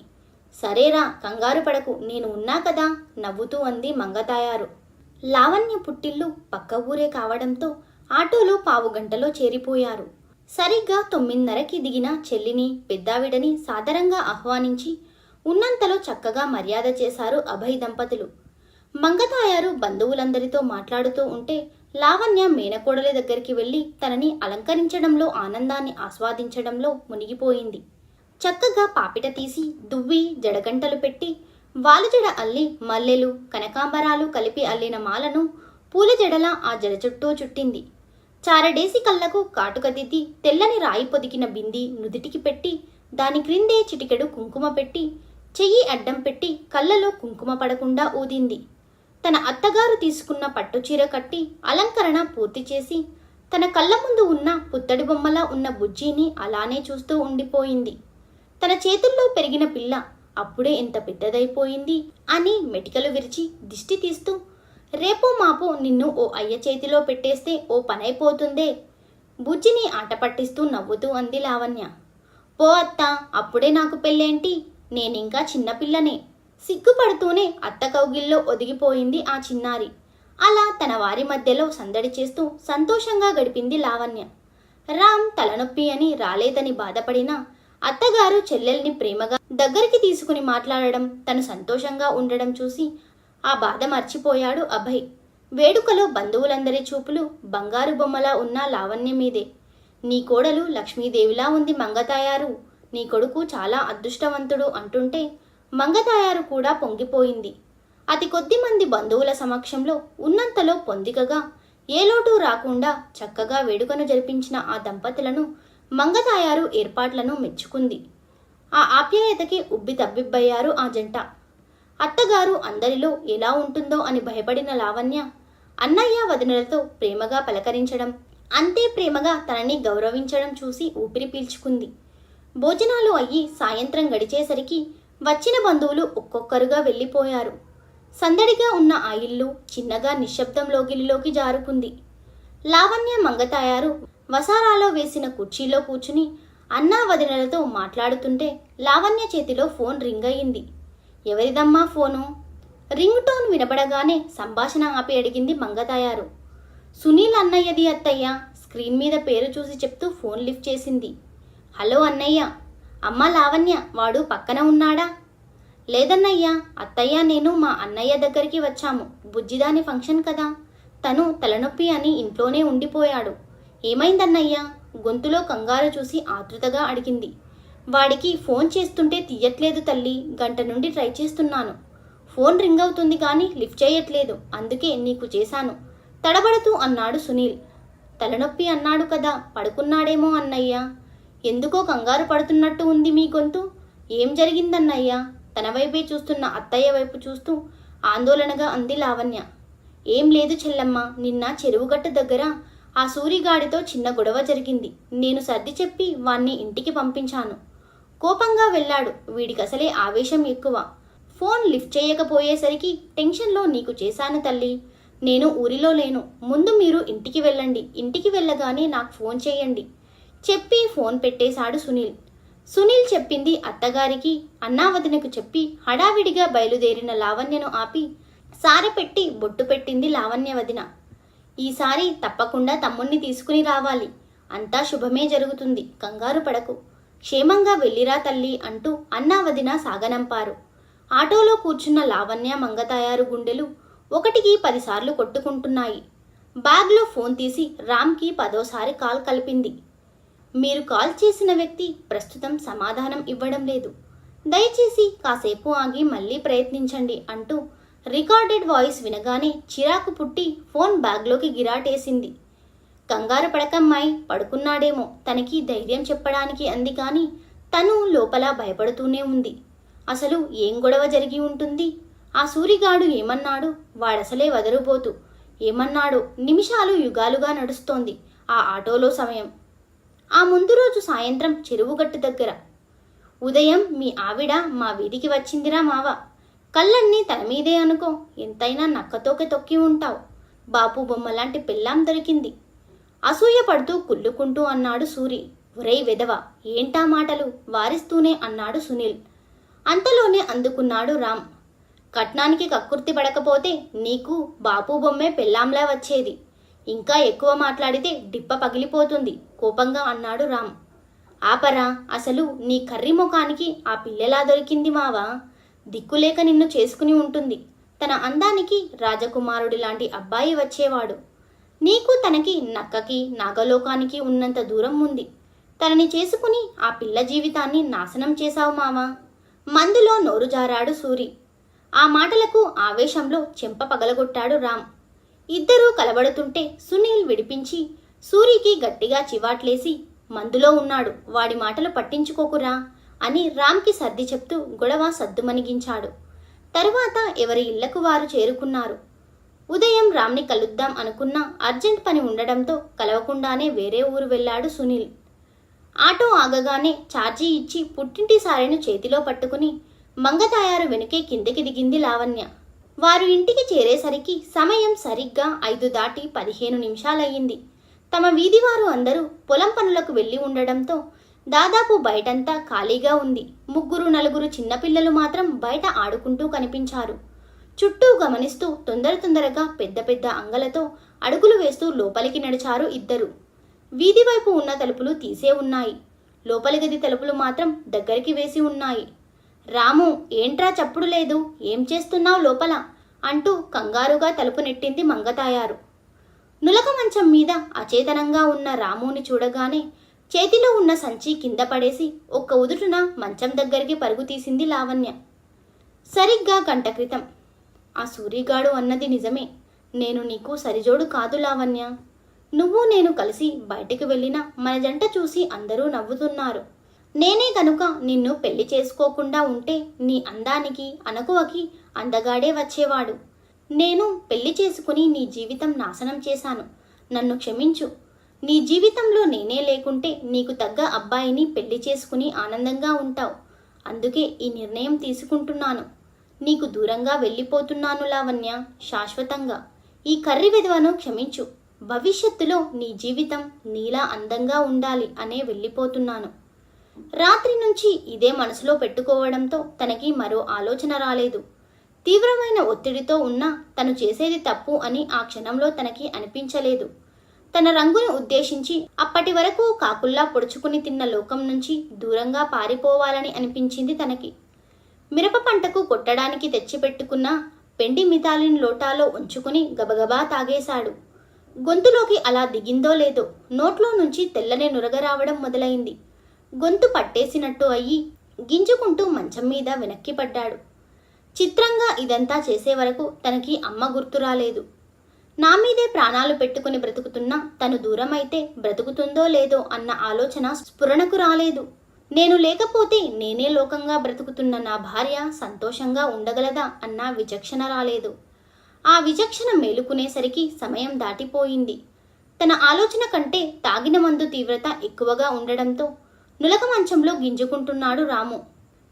సరేరా కంగారు పడకు, నేను ఉన్నా కదా నవ్వుతూ అంది మంగతాయారు. లావణ్య పుట్టిల్లు పక్క ఊరే కావడంతో ఆటోలో పావుగంటలో చేరిపోయారు. సరిగ్గా 9:30కి దిగిన చెల్లిని పెద్దావిడని సాదరంగా ఆహ్వానించి ఉన్నంతలో చక్కగా మర్యాద చేశారు అభయ్ దంపతులు. మంగతాయారు బంధువులందరితో మాట్లాడుతూ ఉంటే లావణ్య మేనకోడలి దగ్గరికి వెళ్ళి తనని అలంకరించడంలో ఆనందాన్ని ఆస్వాదించడంలో మునిగిపోయింది. చక్కగా పాపిట తీసి దువ్వి జడగంటలు పెట్టి వాలుజడ అల్లి మల్లెలు కనకాంబరాలు కలిపి అల్లిన మాలను పూల జడలా ఆ జడ చుట్టూ చుట్టింది. చారడేసి కళ్ళకు కాటుక దిద్ది తెల్లని రాయి పొదికిన బింది నుదిటికి పెట్టి దాని క్రిందే చిటికెడు కుంకుమ పెట్టి చెయ్యి అడ్డం పెట్టి కళ్ళలో కుంకుమ పడకుండా ఊదింది. తన అత్తగారు తీసుకున్న పట్టుచీర కట్టి అలంకరణ పూర్తి చేసి తన కళ్ళ ముందు ఉన్న పుత్తడి బొమ్మలా ఉన్న బుజ్జిని అలానే చూస్తూ ఉండిపోయింది. తన చేతుల్లో పెరిగిన పిల్ల అప్పుడే ఎంత పెద్దదైపోయింది అని మెటికలు విరిచి దిష్టి తీస్తూ, రేపో మాపో నిన్ను ఓ అయ్య చేతిలో పెట్టేస్తే ఓ పనైపోతుందే బుజ్జిని ఆట పట్టిస్తూ నవ్వుతూ అంది లావణ్య. పో అత్త, అప్పుడే నాకు పెళ్ళేంటి, నేనింకా చిన్నపిల్లనే సిగ్గుపడుతూనే అత్త కౌగిల్లో ఒదిగిపోయింది ఆ చిన్నారి. అలా తన వారి మధ్యలో సందడి చేస్తూ సంతోషంగా గడిపింది లావణ్య. రామ్ తలనొప్పి అని రాలేదని బాధపడినా అత్తగారు చెల్లెల్ని ప్రేమగా దగ్గరికి తీసుకుని మాట్లాడడం, తను సంతోషంగా ఉండడం చూసి ఆ బాధ మర్చిపోయాడు అభయ్. వేడుకలో బంధువులందరి చూపులు బంగారు బొమ్మలా ఉన్న లావణ్య మీదే. నీ కోడలు లక్ష్మీదేవిలా ఉంది మంగతాయారు, నీ కొడుకు చాలా అదృష్టవంతుడు అంటుంటే మంగతాయారు కూడా పొంగిపోయింది. అతి కొద్ది మంది బంధువుల సమక్షంలో ఉన్నంతలో పొందికగా ఏ లోటు రాకుండా చక్కగా వేడుకను జరిపించిన ఆ దంపతులను మంగతాయారు ఏర్పాట్లను మెచ్చుకుంది. ఆ ఆప్యాయతకి ఉబ్బి తబ్బిబ్బయ్యారు ఆ జంట. అత్తగారు అందరిలో ఎలా ఉంటుందో అని భయపడిన లావణ్య అన్నయ్య వదినలతో ప్రేమగా పలకరించడం, అంతే ప్రేమగా తనని గౌరవించడం చూసి ఊపిరి పీల్చుకుంది. భోజనాలు అయ్యి సాయంత్రం గడిచేసరికి వచ్చిన బంధువులు ఒక్కొక్కరుగా వెళ్ళిపోయారు. సందడిగా ఉన్న ఆ ఇల్లు చిన్నగా నిశ్శబ్దంలోకి జారుకుంది. లావణ్య మంగతాయారు వసారాలో వేసిన కుర్చీలో కూర్చుని అన్నా వదినలతో మాట్లాడుతుంటే లావణ్య చేతిలో ఫోన్ రింగ్ అయింది. ఎవరిదమ్మా ఫోను? రింగ్ టోన్ వినబడగానే సంభాషణ ఆపి అడిగింది మంగతాయారు. సునీల్ అన్నయ్యది అత్తయ్య, స్క్రీన్ మీద పేరు చూసి చెప్తూ ఫోన్ లిఫ్ట్ చేసింది. హలో అన్నయ్య. అమ్మ లావణ్య, వాడు పక్కన ఉన్నాడా? లేదన్నయ్య, అత్తయ్య నేను మా అన్నయ్య దగ్గరికి వచ్చాము, బుజ్జిదాని ఫంక్షన్ కదా, తను తలనొప్పి అని ఇంట్లోనే ఉండిపోయాడు. ఏమైందన్నయ్య? గొంతులో కంగారు చూసి ఆతృతగా అడిగింది. వాడికి ఫోన్ చేస్తుంటే తీయట్లేదు తల్లి, గంట నుండి ట్రై చేస్తున్నాను. ఫోన్ రింగ్ అవుతుంది కానీ లిఫ్ట్ చేయట్లేదు, అందుకే నీకు చేశాను తడబడుతూ అన్నాడు సునీల్. తలనొప్పి అన్నాడు కదా, పడుకున్నాడేమో అన్నయ్య. ఎందుకో కంగారు పడుతున్నట్టు ఉంది మీ గొంతు. ఏం జరిగిందన్నయ్యా? తన వైపే చూస్తున్న అత్తయ్య వైపు చూస్తూ ఆందోళనగా అంది లావణ్య. ఏం లేదు చెల్లమ్మ, నిన్న చెరువుగట్టు దగ్గర ఆ సూరిగాడితో చిన్న గొడవ జరిగింది. నేను సర్ది చెప్పి వాణ్ణి ఇంటికి పంపించాను. కోపంగా వెళ్ళాడు. వీడికసలే ఆవేశం ఎక్కువ. ఫోన్ లిఫ్ట్ చేయకపోయేసరికి టెన్షన్లో నీకు చేశాను తల్లి. నేను ఊరిలో లేను, ముందు మీరు ఇంటికి వెళ్ళండి, ఇంటికి వెళ్ళగానే నాకు ఫోన్ చేయండి చెప్పి ఫోన్ పెట్టేశాడు సునీల్. సునీల్ చెప్పింది అత్తగారికి అన్నావదినకు చెప్పి హడావిడిగా బయలుదేరిన లావణ్యను ఆపి సారె పెట్టి బొట్టు పెట్టింది లావణ్య వదిన. ఈసారి తప్పకుండా తమ్ముణ్ణి తీసుకుని రావాలి, అంతా శుభమే జరుగుతుంది, కంగారు పడకు, క్షేమంగా వెళ్ళిరా తల్లి అంటూ అన్నావదిన సాగనంపారు. ఆటోలో కూర్చున్న లావణ్య మంగతాయారు గుండెలు 1కి 10 సార్లు కొట్టుకుంటున్నాయి. బ్యాగ్లో ఫోన్ తీసి రామ్కి 10వ కాల్ కలిపింది. మీరు కాల్ చేసిన వ్యక్తి ప్రస్తుతం సమాధానం ఇవ్వడం లేదు, దయచేసి కాసేపు ఆగి మళ్ళీ ప్రయత్నించండి అంటూ రికార్డెడ్ వాయిస్ వినగానే చిరాకు పుట్టి ఫోన్ బ్యాగ్లోకి గిరాటేసింది. కంగారు పడకమ్మాయి, పడుకున్నాడేమో, తనకి ధైర్యం చెప్పడానికి అంది కానీ తను లోపల భయపడుతూనే ఉంది. అసలు ఏం గొడవ జరిగి ఉంటుంది? ఆ సూరిగాడు ఏమన్నాడు? వాడసలే వదరుబోతు. ఏమన్నాడో? నిమిషాలు యుగాలుగా నడుస్తోంది ఆ ఆటోలో సమయం. ఆ ముందు రోజు సాయంత్రం చెరువుగట్టు దగ్గర. ఉదయం మీ ఆవిడ మా వీధికి వచ్చిందిరా మావ. కళ్ళన్నీ తన మీదే అనుకో, ఎంతైనా నక్కతోక తొక్కి ఉంటావు. బాపు బొమ్మలాంటి పెళ్ళాం దొరికింది. అసూయ పడుతూ కుళ్ళుకుంటూ అన్నాడు సూరి. ఒరేయ్ వెధవ, ఏంటా మాటలు వారిస్తూనే అన్నాడు సునీల్. అంతలోనే అందుకున్నాడు రామ్. కట్నానికి కక్కుర్తి పడకపోతే నీకు బాపు బొమ్మే పెళ్ళాంలా వచ్చేది. ఇంకా ఎక్కువ మాట్లాడితే డిప్ప పగిలిపోతుంది కోపంగా అన్నాడు రామ్. ఆపరా, అసలు నీ కర్రి ముఖానికి ఆ పిల్లెలా దొరికింది మావా? దిక్కులేక నిన్ను చేసుకుని ఉంటుంది. తన అందానికి రాజకుమారుడి లాంటి అబ్బాయి వచ్చేవాడు. నీకు తనకి నక్కకి నాగలోకానికి ఉన్నంత దూరం ఉంది. తనని చేసుకుని ఆ పిల్ల జీవితాన్ని నాశనం చేశావు మావా. మందులో నోరు జారాడు సూరి. ఆ మాటలకు ఆవేశంలో చెంప పగలగొట్టాడు రామ్. ఇద్దరూ కలబడుతుంటే సునీల్ విడిపించి సూరికి గట్టిగా చివాట్లేసి మందులో ఉన్నాడు, వాడి మాటలు పట్టించుకోకురా అని రామ్కి సర్ది చెప్తూ గొడవ సద్దుమణిగించాడు. తరువాత ఎవరి ఇళ్లకు వారు చేరుకున్నారు. ఉదయం రామ్ని కలుద్దాం అనుకున్నా అర్జెంట్ పని ఉండడంతో కలవకుండానే వేరే ఊరు వెళ్ళాడు సునీల్. ఆటో ఆగగానే ఛార్జీ ఇచ్చి పుట్టింటి సారెను చేతిలో పట్టుకుని మంగతాయారు వెనుకే కిందకి దిగింది లావణ్య. వారు ఇంటికి చేరేసరికి సమయం సరిగ్గా 5 దాటి 15 నిమిషాలయ్యింది. తమ వీధివారు అందరూ పొలం పనులకు వెళ్ళి ఉండడంతో దాదాపు బయటంతా ఖాళీగా ఉంది. 3-4 చిన్నపిల్లలు మాత్రం బయట ఆడుకుంటూ కనిపించారు. చుట్టూ గమనిస్తూ తొందరగా పెద్ద పెద్ద అంగలతో అడుగులు వేస్తూ లోపలికి నడిచారు ఇద్దరు. వీధి వైపు ఉన్న తలుపులు తీసే ఉన్నాయి. లోపలి గది తలుపులు మాత్రం దగ్గరికి వేసి ఉన్నాయి. రాము, ఏంట్రా చప్పుడు లేదు, ఏం చేస్తున్నావు లోపల అంటూ కంగారుగా తలుపు నెట్టింది మంగతాయారు. నులక మంచం మీద అచేతనంగా ఉన్న రాముని చూడగానే చేతిలో ఉన్న సంచి కింద పడేసి ఒక్క ఉదుటున మంచం దగ్గరికి పరుగు తీసింది లావణ్య. సరిగ్గా గంట క్రితం. ఆ సూరిగాడు అన్నది నిజమే, నేను నీకు సరిజోడు కాదు లావణ్య. నువ్వు నేను కలిసి బయటికి వెళ్ళినా మన జంట చూసి అందరూ నవ్వుతున్నారు. నేనే కనుక నిన్ను పెళ్లి చేసుకోకుండా ఉంటే నీ అందానికి అనకువకి అందగాడే వచ్చేవాడు. నేను పెళ్లి చేసుకుని నీ జీవితం నాశనం చేశాను, నన్ను క్షమించు. నీ జీవితంలో నేనే లేకుంటే నీకు తగ్గ అబ్బాయిని పెళ్లి చేసుకుని ఆనందంగా ఉంటావు. అందుకే ఈ నిర్ణయం తీసుకుంటున్నాను. నీకు దూరంగా వెళ్ళిపోతున్నాను లావణ్య, శాశ్వతంగా. ఈ కర్రి విధవను క్షమించు. భవిష్యత్తులో నీ జీవితం నీలా అందంగా ఉండాలి అనే వెళ్ళిపోతున్నాను. రాత్రి నుంచి ఇదే మనసులో పెట్టుకోవడంతో తనకి మరో ఆలోచన రాలేదు. తీవ్రమైన ఒత్తిడితో ఉన్నా తను చేసేది తప్పు అని ఆ క్షణంలో తనకి అనిపించలేదు. తన రంగును ఉద్దేశించి అప్పటి వరకు కాకుల్లా పొడుచుకుని తిన్న లోకం నుంచి దూరంగా పారిపోవాలని అనిపించింది తనకి. మిరప పంటకు కొట్టడానికి తెచ్చిపెట్టుకున్న పెండి మితాలిని లోటాలో ఉంచుకుని గబగబా తాగేశాడు. గొంతులోకి అలా దిగిందో లేదో నోట్లో నుంచి తెల్లని నురగ రావడం మొదలైంది. గొంతు పట్టేసినట్టు అయ్యి గింజుకుంటూ మంచం మీద వెనక్కి పడ్డాడు. చిత్రంగా ఇదంతా చేసే వరకు తనకి అమ్మ గుర్తు రాలేదు. నా మీదే ప్రాణాలు పెట్టుకుని బ్రతుకుతున్నా తను దూరమైతే బ్రతుకుతుందో లేదో అన్న ఆలోచన స్ఫురణకు రాలేదు. నేను లేకపోతే నేనే లోకంగా బ్రతుకుతున్న నా భార్య సంతోషంగా ఉండగలదా అన్న విచక్షణ రాలేదు. ఆ విచక్షణ మేలుకునేసరికి సమయం దాటిపోయింది. తన ఆలోచన కంటే తాగిన మందు తీవ్రత ఎక్కువగా ఉండడంతో నులక మంచంలో గింజుకుంటున్నాడు రాము.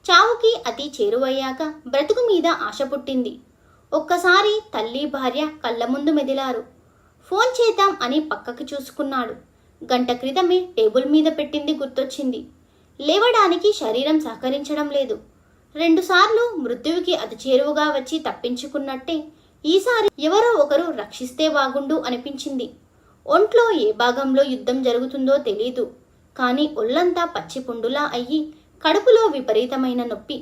చావుకి అతి చేరువయ్యాక బ్రతుకు మీద ఆశ పుట్టింది. ఒక్కసారి తల్లి భార్య కళ్ళ ముందు మెదిలారు. ఫోన్ చేద్దాం అని పక్కకి చూసుకున్నాడు. గంట క్రితమే టేబుల్ మీద పెట్టింది గుర్తొచ్చింది. లేవడానికి శరీరం సహకరించడం లేదు. 2 సార్లు మృత్యువుకి అతి చేరువుగా వచ్చి తప్పించుకున్నట్టే ఈసారి ఎవరో ఒకరు రక్షిస్తే బాగుండు అనిపించింది. ఒంట్లో ఏ భాగంలో యుద్ధం జరుగుతుందో తెలీదు. కానీ ఒళ్ళంతా పచ్చిపుండులా అయ్యి కడుపులో విపరీతమైన నొప్పి.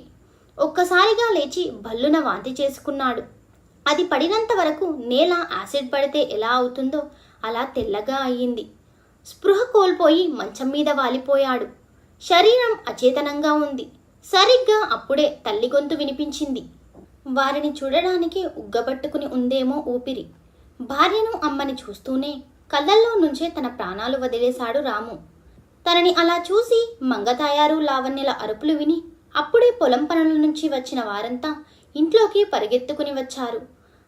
ఒక్కసారిగా లేచి భల్లున వాంతి చేసుకున్నాడు. అది పడినంత వరకు నేల యాసిడ్ పడితే ఎలా అవుతుందో అలా తెల్లగా అయ్యింది. స్పృహ కోల్పోయి మంచం మీద వాలిపోయాడు. శరీరం అచేతనంగా ఉంది. సరిగ్గా అప్పుడే తల్లి గొంతు వినిపించింది. వారిని చూడడానికి ఉగ్గబట్టుకుని ఉందేమో ఊపిరి. భార్యను అమ్మని చూస్తూనే కళ్ళల్లో నుంచే తన ప్రాణాలు వదిలేశాడు రాము. తనని అలా చూసి మంగతాయారు లావణ్యల అరుపులు విని అప్పుడే పొలం పనుల నుంచి వచ్చిన వారంతా ఇంట్లోకి పరిగెత్తుకుని వచ్చారు.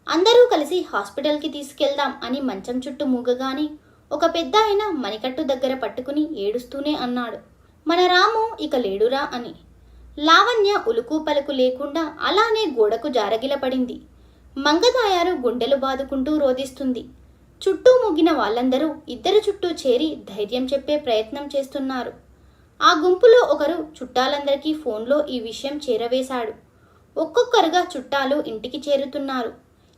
అందరూ కలిసి హాస్పిటల్కి తీసుకెళ్దాం అని మంచం చుట్టూ మూగగానే ఒక పెద్దాయన మణికట్టు దగ్గర పట్టుకుని ఏడుస్తూనే అన్నాడు, మన రాము ఇక లేడురా అని. లావణ్య ఉలుకు పలుకు లేకుండా అలానే గోడకు జారగిలపడింది. మంగతాయారు గుండెలు బాదుకుంటూ రోదిస్తుంది. చుట్టూ ముగిన వాళ్ళందరూ ఇద్దరు చుట్టూ చేరి ధైర్యం చెప్పే ప్రయత్నం చేస్తున్నారు. ఆ గుంపులో ఒకరు చుట్టాలందరికీ ఫోన్లో ఈ విషయం చేరవేశాడు. ఒక్కొక్కరుగా చుట్టాలు ఇంటికి చేరుతున్నారు.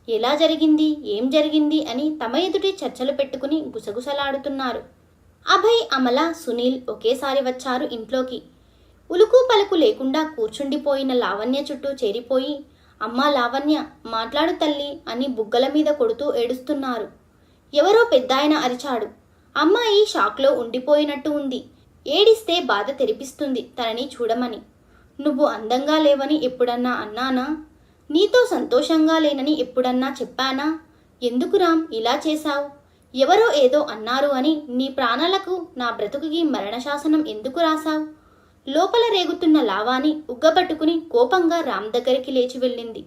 ఎలా జరిగింది, ఏం జరిగింది అని తమ ఎదుటి చర్చలు పెట్టుకుని గుసగుసలాడుతున్నారు. అభయ్, అమల, సునీల్ ఒకేసారి వచ్చారు ఇంట్లోకి. ఉలుకు పలుకు లేకుండా కూర్చుండిపోయిన లావణ్య చుట్టూ చేరిపోయి, అమ్మా లావణ్య, మాట్లాడు తల్లి అని బుగ్గల మీద కొడుతూ ఏడుస్తున్నారు. ఎవరో పెద్దాయన అరిచాడు. అమ్మాయి షాక్లో ఉండిపోయినట్టు ఉంది. ఏడిస్తే బాధ తెరిపిస్తుంది తనని చూడమని. నువ్వు అందంగా లేవని ఎప్పుడన్నా అన్నానా? నీతో సంతోషంగా లేనని ఎప్పుడన్నా చెప్పానా? ఎందుకు రామ్ ఇలా చేశావు? ఎవరో ఏదో అన్నారు అని నీ ప్రాణాలకు నా బ్రతుకుకి మరణశాసనం ఎందుకు రాశావు? లోపల రేగుతున్న లావాని ఉగ్గబట్టుకుని కోపంగా రామ్ దగ్గరికి లేచి వెళ్ళింది.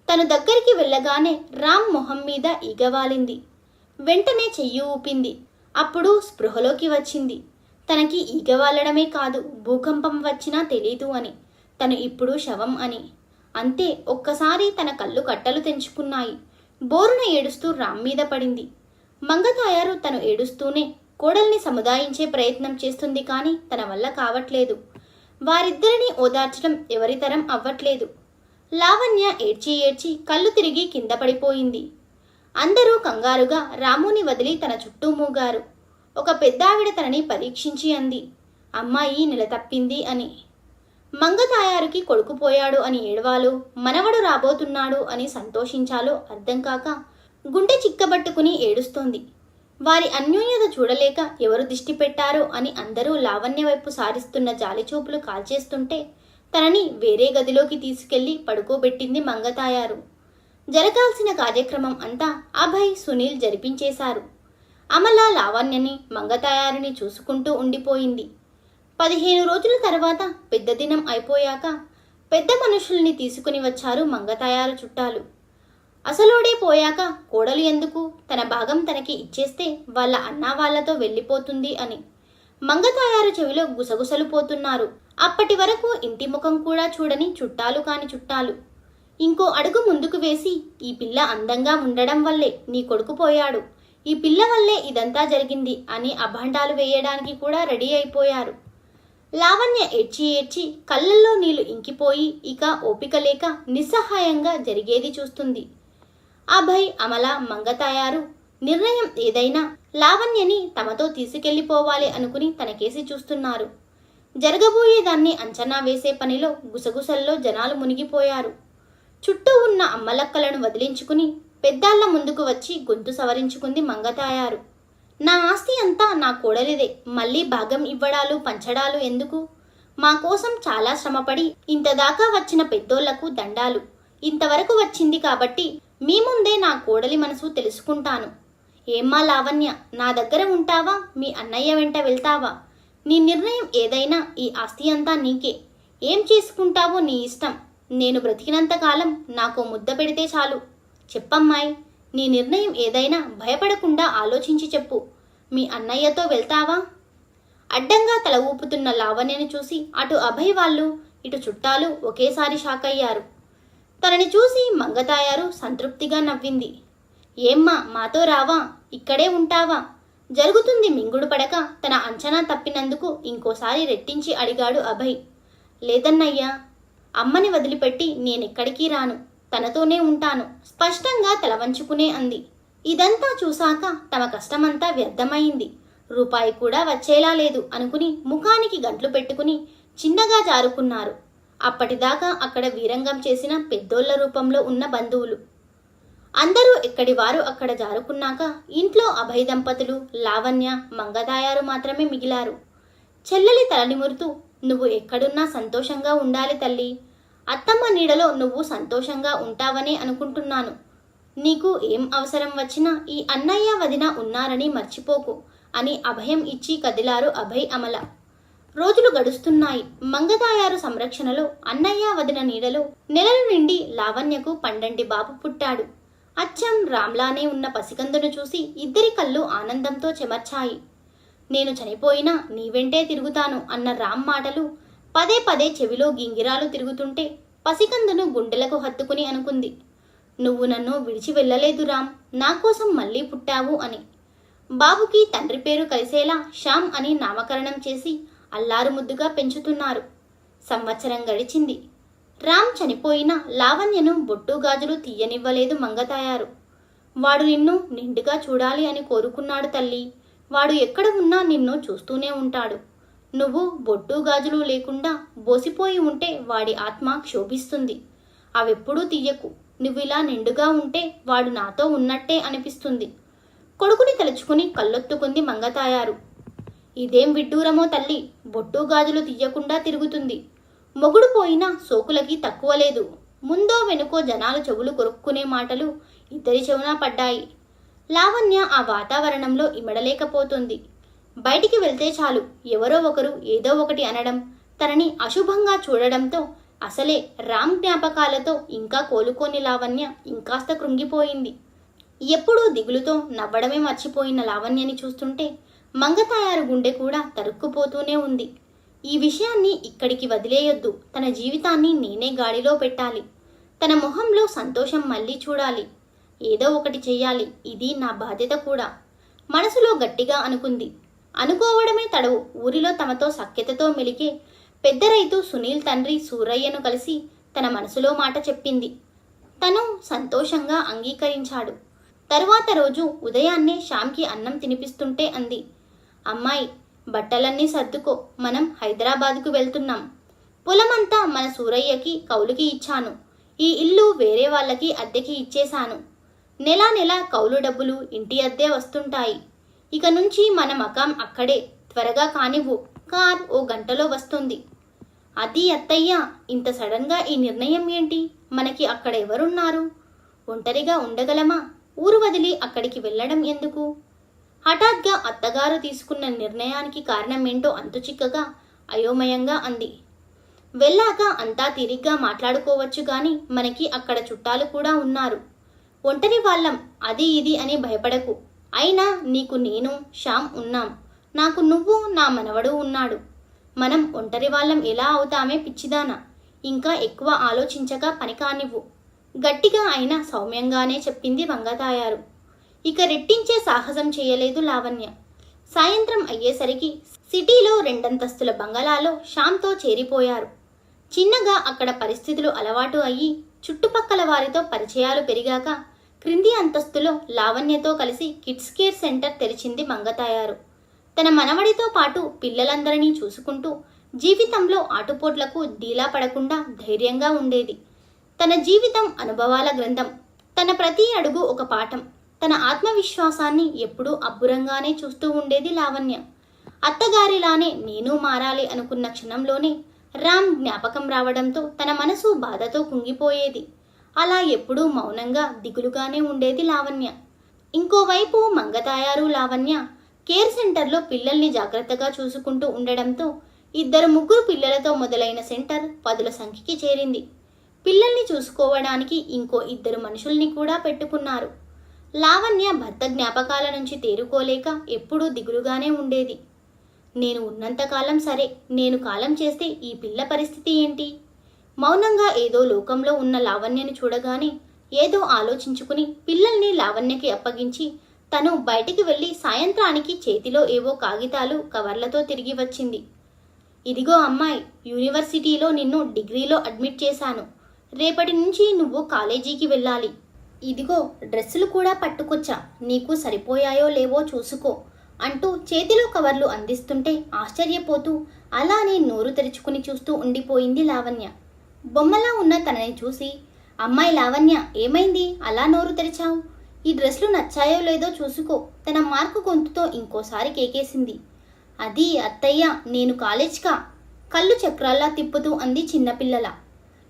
తను దగ్గరికి వెళ్ళగానే రామ్ మొహం మీద ఈగవాలింది. వెంటనే చెయ్యి ఊపింది. అప్పుడు స్పృహలోకి వచ్చింది. తనకి ఈగవాలడమే కాదు, భూకంపం వచ్చినా తెలీదు అని, తను ఇప్పుడు శవం అని. అంతే, ఒక్కసారి తన కళ్ళు కట్టలు తెంచుకున్నాయి. బోరున ఏడుస్తూ రామ్ మీద పడింది. మంగతాయారు తను ఏడుస్తూనే కోడల్ని సముదాయించే ప్రయత్నం చేస్తుంది, కానీ తన వల్ల కావట్లేదు. వారిద్దరినీ ఓదార్చడం ఎవరితరం అవ్వట్లేదు. లావణ్య ఏడ్చి ఏడ్చి కళ్ళు తిరిగి కింద పడిపోయింది. అందరూ కంగారుగా రాముని వదిలి తన చుట్టూ మూగారు. ఒక పెద్దావిడ తనని పరీక్షించి అంది, అమ్మాయి నిలతప్పింది అని. మంగతాయారుకి కొడుకు పోయాడు అని ఏడవాలో, మనవడు రాబోతున్నాడు అని సంతోషించాలో అర్థం కాక గుండె చిక్కబట్టుకుని ఏడుస్తోంది. వారి అన్యోన్యత చూడలేక ఎవరు దిష్టి పెట్టారో అని అందరూ లావణ్య వైపు సారిస్తున్న జాలిచూపులు కాల్చేస్తుంటే తనని వేరే గదిలోకి తీసుకెళ్లి పడుకోబెట్టింది మంగతాయారు. జరగాల్సిన కార్యక్రమం అంతా అభయ్, సునీల్ జరిపించేశారు. అమల లావణ్యని, మంగతాయారుని చూసుకుంటూ ఉండిపోయింది. 15 రోజుల తర్వాత పెద్ద దినం అయిపోయాక పెద్ద మనుషుల్ని తీసుకుని వచ్చారు మంగతాయారు చుట్టాలు. అసలోడే పోయాక కోడలు ఎందుకు, తన భాగం తనకి ఇచ్చేస్తే వాళ్ళ అన్నా వాళ్లతో వెళ్ళిపోతుంది అని మంగతాయారు చెవిలో గుసగుసలు పోతున్నారు. అప్పటి వరకు ఇంటి ముఖం కూడా చూడని చుట్టాలు కాని చుట్టాలు ఇంకో అడుగు ముందుకు వేసి, ఈ పిల్ల అందంగా ఉండడం వల్లే నీ కొడుకు పోయాడు, ఈ పిల్ల వల్లే ఇదంతా జరిగింది అని అభాండాలు వేయడానికి కూడా రెడీ అయిపోయారు. లావణ్య ఏడ్చి ఏడ్చి కళ్ళల్లో నీళ్లు ఇంకిపోయి ఇక ఓపిక లేక నిస్సహాయంగా జరిగేది చూస్తుంది. అభయ్, అమల, మంగతాయారు నిర్ణయం ఏదైనా లావణ్యని తమతో తీసుకెళ్లిపోవాలి అనుకుని తనకేసి చూస్తున్నారు. జరగబోయేదాన్ని అంచనా వేసే పనిలో గుసగుసల్లో జనాలు మునిగిపోయారు. చుట్టూ ఉన్న అమ్మలక్కలను వదిలించుకుని పెద్దాళ్ల ముందుకు వచ్చి గొంతు సవరించుకుంది మంగతాయారు. నా ఆస్తి అంతా నా కోడలిదే, మళ్ళీ భాగం ఇవ్వడాలు పంచడాలు ఎందుకు? మా కోసం చాలా శ్రమపడి ఇంతదాకా వచ్చిన పెద్దోళ్లకు దండాలు. ఇంతవరకు వచ్చింది కాబట్టి మీ ముందే నా కోడలి మనసు తెలుసుకుంటాను. ఏమ్మా లావణ్య, నా దగ్గర ఉంటావా, మీ అన్నయ్య వెంట వెళ్తావా? నీ నిర్ణయం ఏదైనా, ఈ ఆస్తి అంతా నీకే. ఏం చేసుకుంటావో నీ ఇష్టం. నేను బ్రతికినంతకాలం నాకు ముద్ద పెడితే చాలు. చెప్పమ్మాయి, నీ నిర్ణయం ఏదైనా భయపడకుండా ఆలోచించి చెప్పు. మీ అన్నయ్యతో వెళ్తావా? అడ్డంగా తల ఊపుతున్న లావణ్యని చూసి అటు అభయ్ వాళ్ళు, ఇటు చుట్టాలు ఒకేసారి షాక్ అయ్యారు. తనని చూసి మంగతాయారు సంతృప్తిగా నవ్వింది. ఏమ్మా, మాతో రావా? ఇక్కడే ఉంటావా? జరుగుతుంది మింగుడు పడక తన అంచనా తప్పినందుకు ఇంకోసారి రెట్టించి అడిగాడు అభయ్. లేదన్నయ్యా, అమ్మని వదిలిపెట్టి నేనెక్కడికి రాను, తనతోనే ఉంటాను, స్పష్టంగా తలవంచుకునే అంది. ఇదంతా చూశాక తమ కష్టమంతా వ్యర్థమైంది, రూపాయి కూడా వచ్చేలా లేదు అనుకుని ముఖానికి గంట్లు పెట్టుకుని చిన్నగా జారుకున్నారు. అప్పటిదాకా అక్కడ వీరంగం చేసిన పెద్దోళ్ల రూపంలో ఉన్న బంధువులు అందరూ ఎక్కడి వారు అక్కడ జారుకున్నాక ఇంట్లో అభయ దంపతులు, లావణ్య, మంగతాయారు మాత్రమే మిగిలారు. చెల్లెలి తలనిమురుతూ, నువ్వు ఎక్కడున్నా సంతోషంగా ఉండాలి తల్లి. అత్తమ్మ నీడలో నువ్వు సంతోషంగా ఉంటావనే అనుకుంటున్నాను. నీకు ఏం అవసరం వచ్చినా ఈ అన్నయ్య వదిన ఉన్నారని మర్చిపోకు అని అభయం ఇచ్చి కదిలారు అభయ్, అమల. రోజులు గడుస్తున్నాయి. మంగతాయారు సంరక్షణలో అన్నయ్య వదిన నీడలో నెలలు నిండి లావణ్యకు పండంటి బాబు పుట్టాడు. అచ్చం రామ్లానే ఉన్న పసికందును చూసి ఇద్దరి కళ్ళు ఆనందంతో చెమర్చాయి. నేను చనిపోయినా నీ వెంటే తిరుగుతాను అన్న రామ్ మాటలు పదే పదే చెవిలో గింగిరాలు తిరుగుతుంటే పసికందును గుండెలకు హత్తుకుని అనుకుంది, నువ్వు నన్ను విడిచి వెళ్ళలేదు రామ్, నా కోసం మళ్ళీ పుట్టావు అని. బాబుకి తండ్రి పేరు కలిసేలా శ్యామ్ అని నామకరణం చేసి అల్లారు ముద్దుగా పెంచుతున్నారు. సంవత్సరం గడిచింది. రామ్ చనిపోయినా లావణ్యను బొట్టు గాజులు తీయనివ్వలేదు మంగతాయారు. వాడు నిన్ను నిండుగా చూడాలి అని కోరుకున్నాడు తల్లి. వాడు ఎక్కడ ఉన్నా నిన్ను చూస్తూనే ఉంటాడు. నువ్వు బొట్టు గాజులు లేకుండా బోసిపోయి ఉంటే వాడి ఆత్మ క్షోభిస్తుంది. అవెప్పుడూ తీయకు. నువ్విలా నిండుగా ఉంటే వాడు నాతో ఉన్నట్టే అనిపిస్తుంది. కొడుకుని తలుచుకుని కళ్ళొత్తుకుంది మంగతాయారు. ఇదేం విడ్డూరమో తల్లి, బొట్టు గాజులు తీయకుండా తిరుగుతుంది. మొగుడు పోయినా సోకులకి తక్కువ లేదు. ముందో వెనుకో జనాలు చెవులు కొరుక్కునే మాటలు ఇద్దరి చెవున పడ్డాయి. లావణ్య ఆ వాతావరణంలో ఇమడలేకపోతుంది. బయటికి వెళ్తే చాలు ఎవరో ఒకరు ఏదో ఒకటి అనడం, తనని అశుభంగా చూడడంతో అసలే రామ్ జ్ఞాపకాలతో ఇంకా కోలుకోని లావణ్య ఇంకాస్త కృంగిపోయింది. ఎప్పుడూ దిగులుతో నవ్వడమే మర్చిపోయిన లావణ్యని చూస్తుంటే మంగతాయారు గుండె కూడా తరుక్కుపోతూనే ఉంది. ఈ విషయాన్ని ఇక్కడికి వదిలేయొద్దు. తన జీవితాన్ని నేనే గాడిలో పెట్టాలి. తన మొహంలో సంతోషం మళ్ళీ చూడాలి. ఏదో ఒకటి చెయ్యాలి. ఇది నా బాధ్యత కూడా మనసులో గట్టిగా అనుకుంది. అనుకోవడమే తడవు. ఊరిలో తమతో సఖ్యతతో మెలిగే పెద్ద రైతు సునీల్ తండ్రి సూరయ్యను కలిసి తన మనసులో మాట చెప్పింది. తను సంతోషంగా అంగీకరించాడు. తరువాత రోజు ఉదయాన్నే శ్యామ్కి అన్నం తినిపిస్తుంటే అంది, అమ్మాయి, బట్టలన్నీ సర్దుకో, మనం హైదరాబాద్కు వెళ్తున్నాం. పొలమంతా మన సూరయ్యకి కౌలుకి ఇచ్చాను. ఈ ఇల్లు వేరే వాళ్ళకి అద్దెకి ఇచ్చేశాను. నెలా నెలా కౌలు డబ్బులు, ఇంటి అద్దె వస్తుంటాయి. ఇక నుంచి మన మకాం అక్కడే. త్వరగా కానివ్వు, కార్ ఓ గంటలో వస్తుంది. అది అత్తయ్య, ఇంత సడన్గా ఈ నిర్ణయం ఏంటి? మనకి అక్కడ ఎవరున్నారు? ఒంటరిగా ఉండగలమా? ఊరు వదిలి అక్కడికి వెళ్ళడం ఎందుకు? హఠాత్గా అత్తగారు తీసుకున్న నిర్ణయానికి కారణమేంటో అంతుచిక్కగా అయోమయంగా అంది. వెళ్ళాక అంతా తిరిగ్గా మాట్లాడుకోవచ్చు గాని మనకి అక్కడ చుట్టాలు కూడా ఉన్నారు. ఒంటరి వాళ్ళం అది ఇది అని భయపడకు. అయినా నీకు నేను, శ్యామ్ ఉన్నాం. నాకు నువ్వు, నా మనవడు ఉన్నాడు. మనం ఒంటరి వాళ్ళం ఎలా అవుతామే పిచ్చిదానా? ఇంకా ఎక్కువ ఆలోచించక పని కానివ్వు. గట్టిగా అయినా సౌమ్యంగానే చెప్పింది మంగతాయారు. ఇక రెట్టించే సాహసం చేయలేదు లావణ్య. సాయంత్రం అయ్యేసరికి సిటీలో 2 అంతస్తుల బంగళాలో శ్యామ్తో చేరిపోయారు. చిన్నగా అక్కడ పరిస్థితులు అలవాటు అయ్యి చుట్టుపక్కల వారితో పరిచయాలు పెరిగాక క్రింది అంతస్తులో లావణ్యతో కలిసి కిడ్స్ కేర్ సెంటర్ తెరిచింది మంగతాయారు. తన మనవడితో పాటు పిల్లలందరినీ చూసుకుంటూ జీవితంలో ఆటుపోట్లకు డీలా పడకుండా ధైర్యంగా ఉండేది. తన జీవితం అనుభవాల గ్రంథం. తన ప్రతి అడుగు ఒక పాఠం. తన ఆత్మవిశ్వాసాన్ని ఎప్పుడూ అబ్బురంగానే చూస్తూ ఉండేది లావణ్య. అత్తగారిలానే నేను మారాలి అనుకున్న క్షణంలోనే రామ్ జ్ఞాపకం రావడంతో తన మనసు బాధతో కుంగిపోయేది. అలా ఎప్పుడూ మౌనంగా దిగులుగానే ఉండేది లావణ్య. ఇంకోవైపు మంగతాయారు లావణ్య కేర్ సెంటర్లో పిల్లల్ని జాగ్రత్తగా చూసుకుంటూ ఉండడంతో 2-3 పిల్లలతో మొదలైన సెంటర్ 10ల సంఖ్యకి చేరింది. పిల్లల్ని చూసుకోవడానికి ఇంకో 2 మనుషుల్ని కూడా పెట్టుకున్నారు. లావణ్య భర్త జ్ఞాపకాల నుంచి తేరుకోలేక ఎప్పుడూ దిగులుగానే ఉండేది. నేను ఉన్నంతకాలం సరే, నేను కాలం చేస్తే ఈ పిల్ల పరిస్థితి ఏంటి? మౌనంగా ఏదో లోకంలో ఉన్న లావణ్యను చూడగానే ఏదో ఆలోచించుకుని పిల్లల్ని లావణ్యకి అప్పగించి తను బయటికి వెళ్ళి సాయంత్రానికి చేతిలో ఏవో కాగితాలు కవర్లతో తిరిగి వచ్చింది. ఇదిగో అమ్మాయి, యూనివర్సిటీలో నిన్ను డిగ్రీలో అడ్మిట్ చేశాను. రేపటి నుంచి నువ్వు కాలేజీకి వెళ్ళాలి. ఇదిగో డ్రెస్సులు కూడా పట్టుకొచ్చా, నీకు సరిపోయాయో లేవో చూసుకో అంటూ చేతిలో కవర్లు అందిస్తుంటే ఆశ్చర్యపోతూ అలానే నోరు తెరుచుకుని చూస్తూ ఉండిపోయింది లావణ్య. బొమ్మలా ఉన్న తనని చూసి, అమ్మాయి లావణ్య, ఏమైంది అలా నోరు తెరిచావు? ఈ డ్రెస్లు నచ్చాయో లేదో చూసుకో తన మార్కు గొంతుతో ఇంకోసారి కేకేసింది. అది అత్తయ్య, నేను కాలేజ్కా? కళ్ళు చక్రాల్లా తిప్పుతూ అంది చిన్నపిల్లల.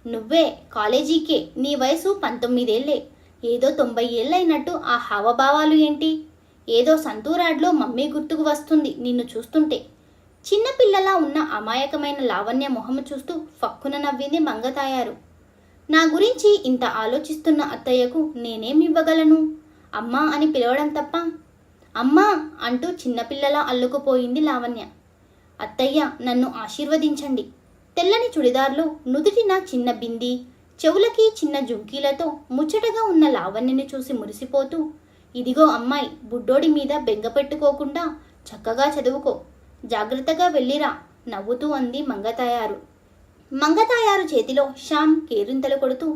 నువ్వే కాలేజీకే, నీ వయసు 19 ఏళ్లే. ఏదో 90 ఏళ్ళైనట్టు ఆ హావభావాలు ఏంటి? ఏదో సంతూరాడ్లో మమ్మీ గుర్తుకు వస్తుంది నిన్ను చూస్తుంటే. చిన్నపిల్లలా ఉన్న అమాయకమైన లావణ్య మొహము చూస్తూ ఫక్కున నవ్వింది మంగతాయారు. నా గురించి ఇంత ఆలోచిస్తున్న అత్తయ్యకు నేనేం ఇవ్వగలను? అమ్మా అని పిలవడం తప్ప. అమ్మా అంటూ చిన్నపిల్లలా అల్లుకుపోయింది లావణ్య. అత్తయ్య, నన్ను ఆశీర్వదించండి. తెల్లని చుడిదార్లో నుదుటిన చిన్న బింది, చెవులకి చిన్న జుంకీలతో ముచ్చటగా ఉన్న లావణ్యని చూసి మురిసిపోతూ, ఇదిగో అమ్మాయి, బుడ్డోడి మీద బెంగ పెట్టుకోకుండా చక్కగా చదువుకో, జాగ్రత్తగా వెళ్ళిరా నవ్వుతూ అంది మంగతాయారు. మంగతాయారు చేతిలో శ్యామ్ కేరింతలు కొడుతూ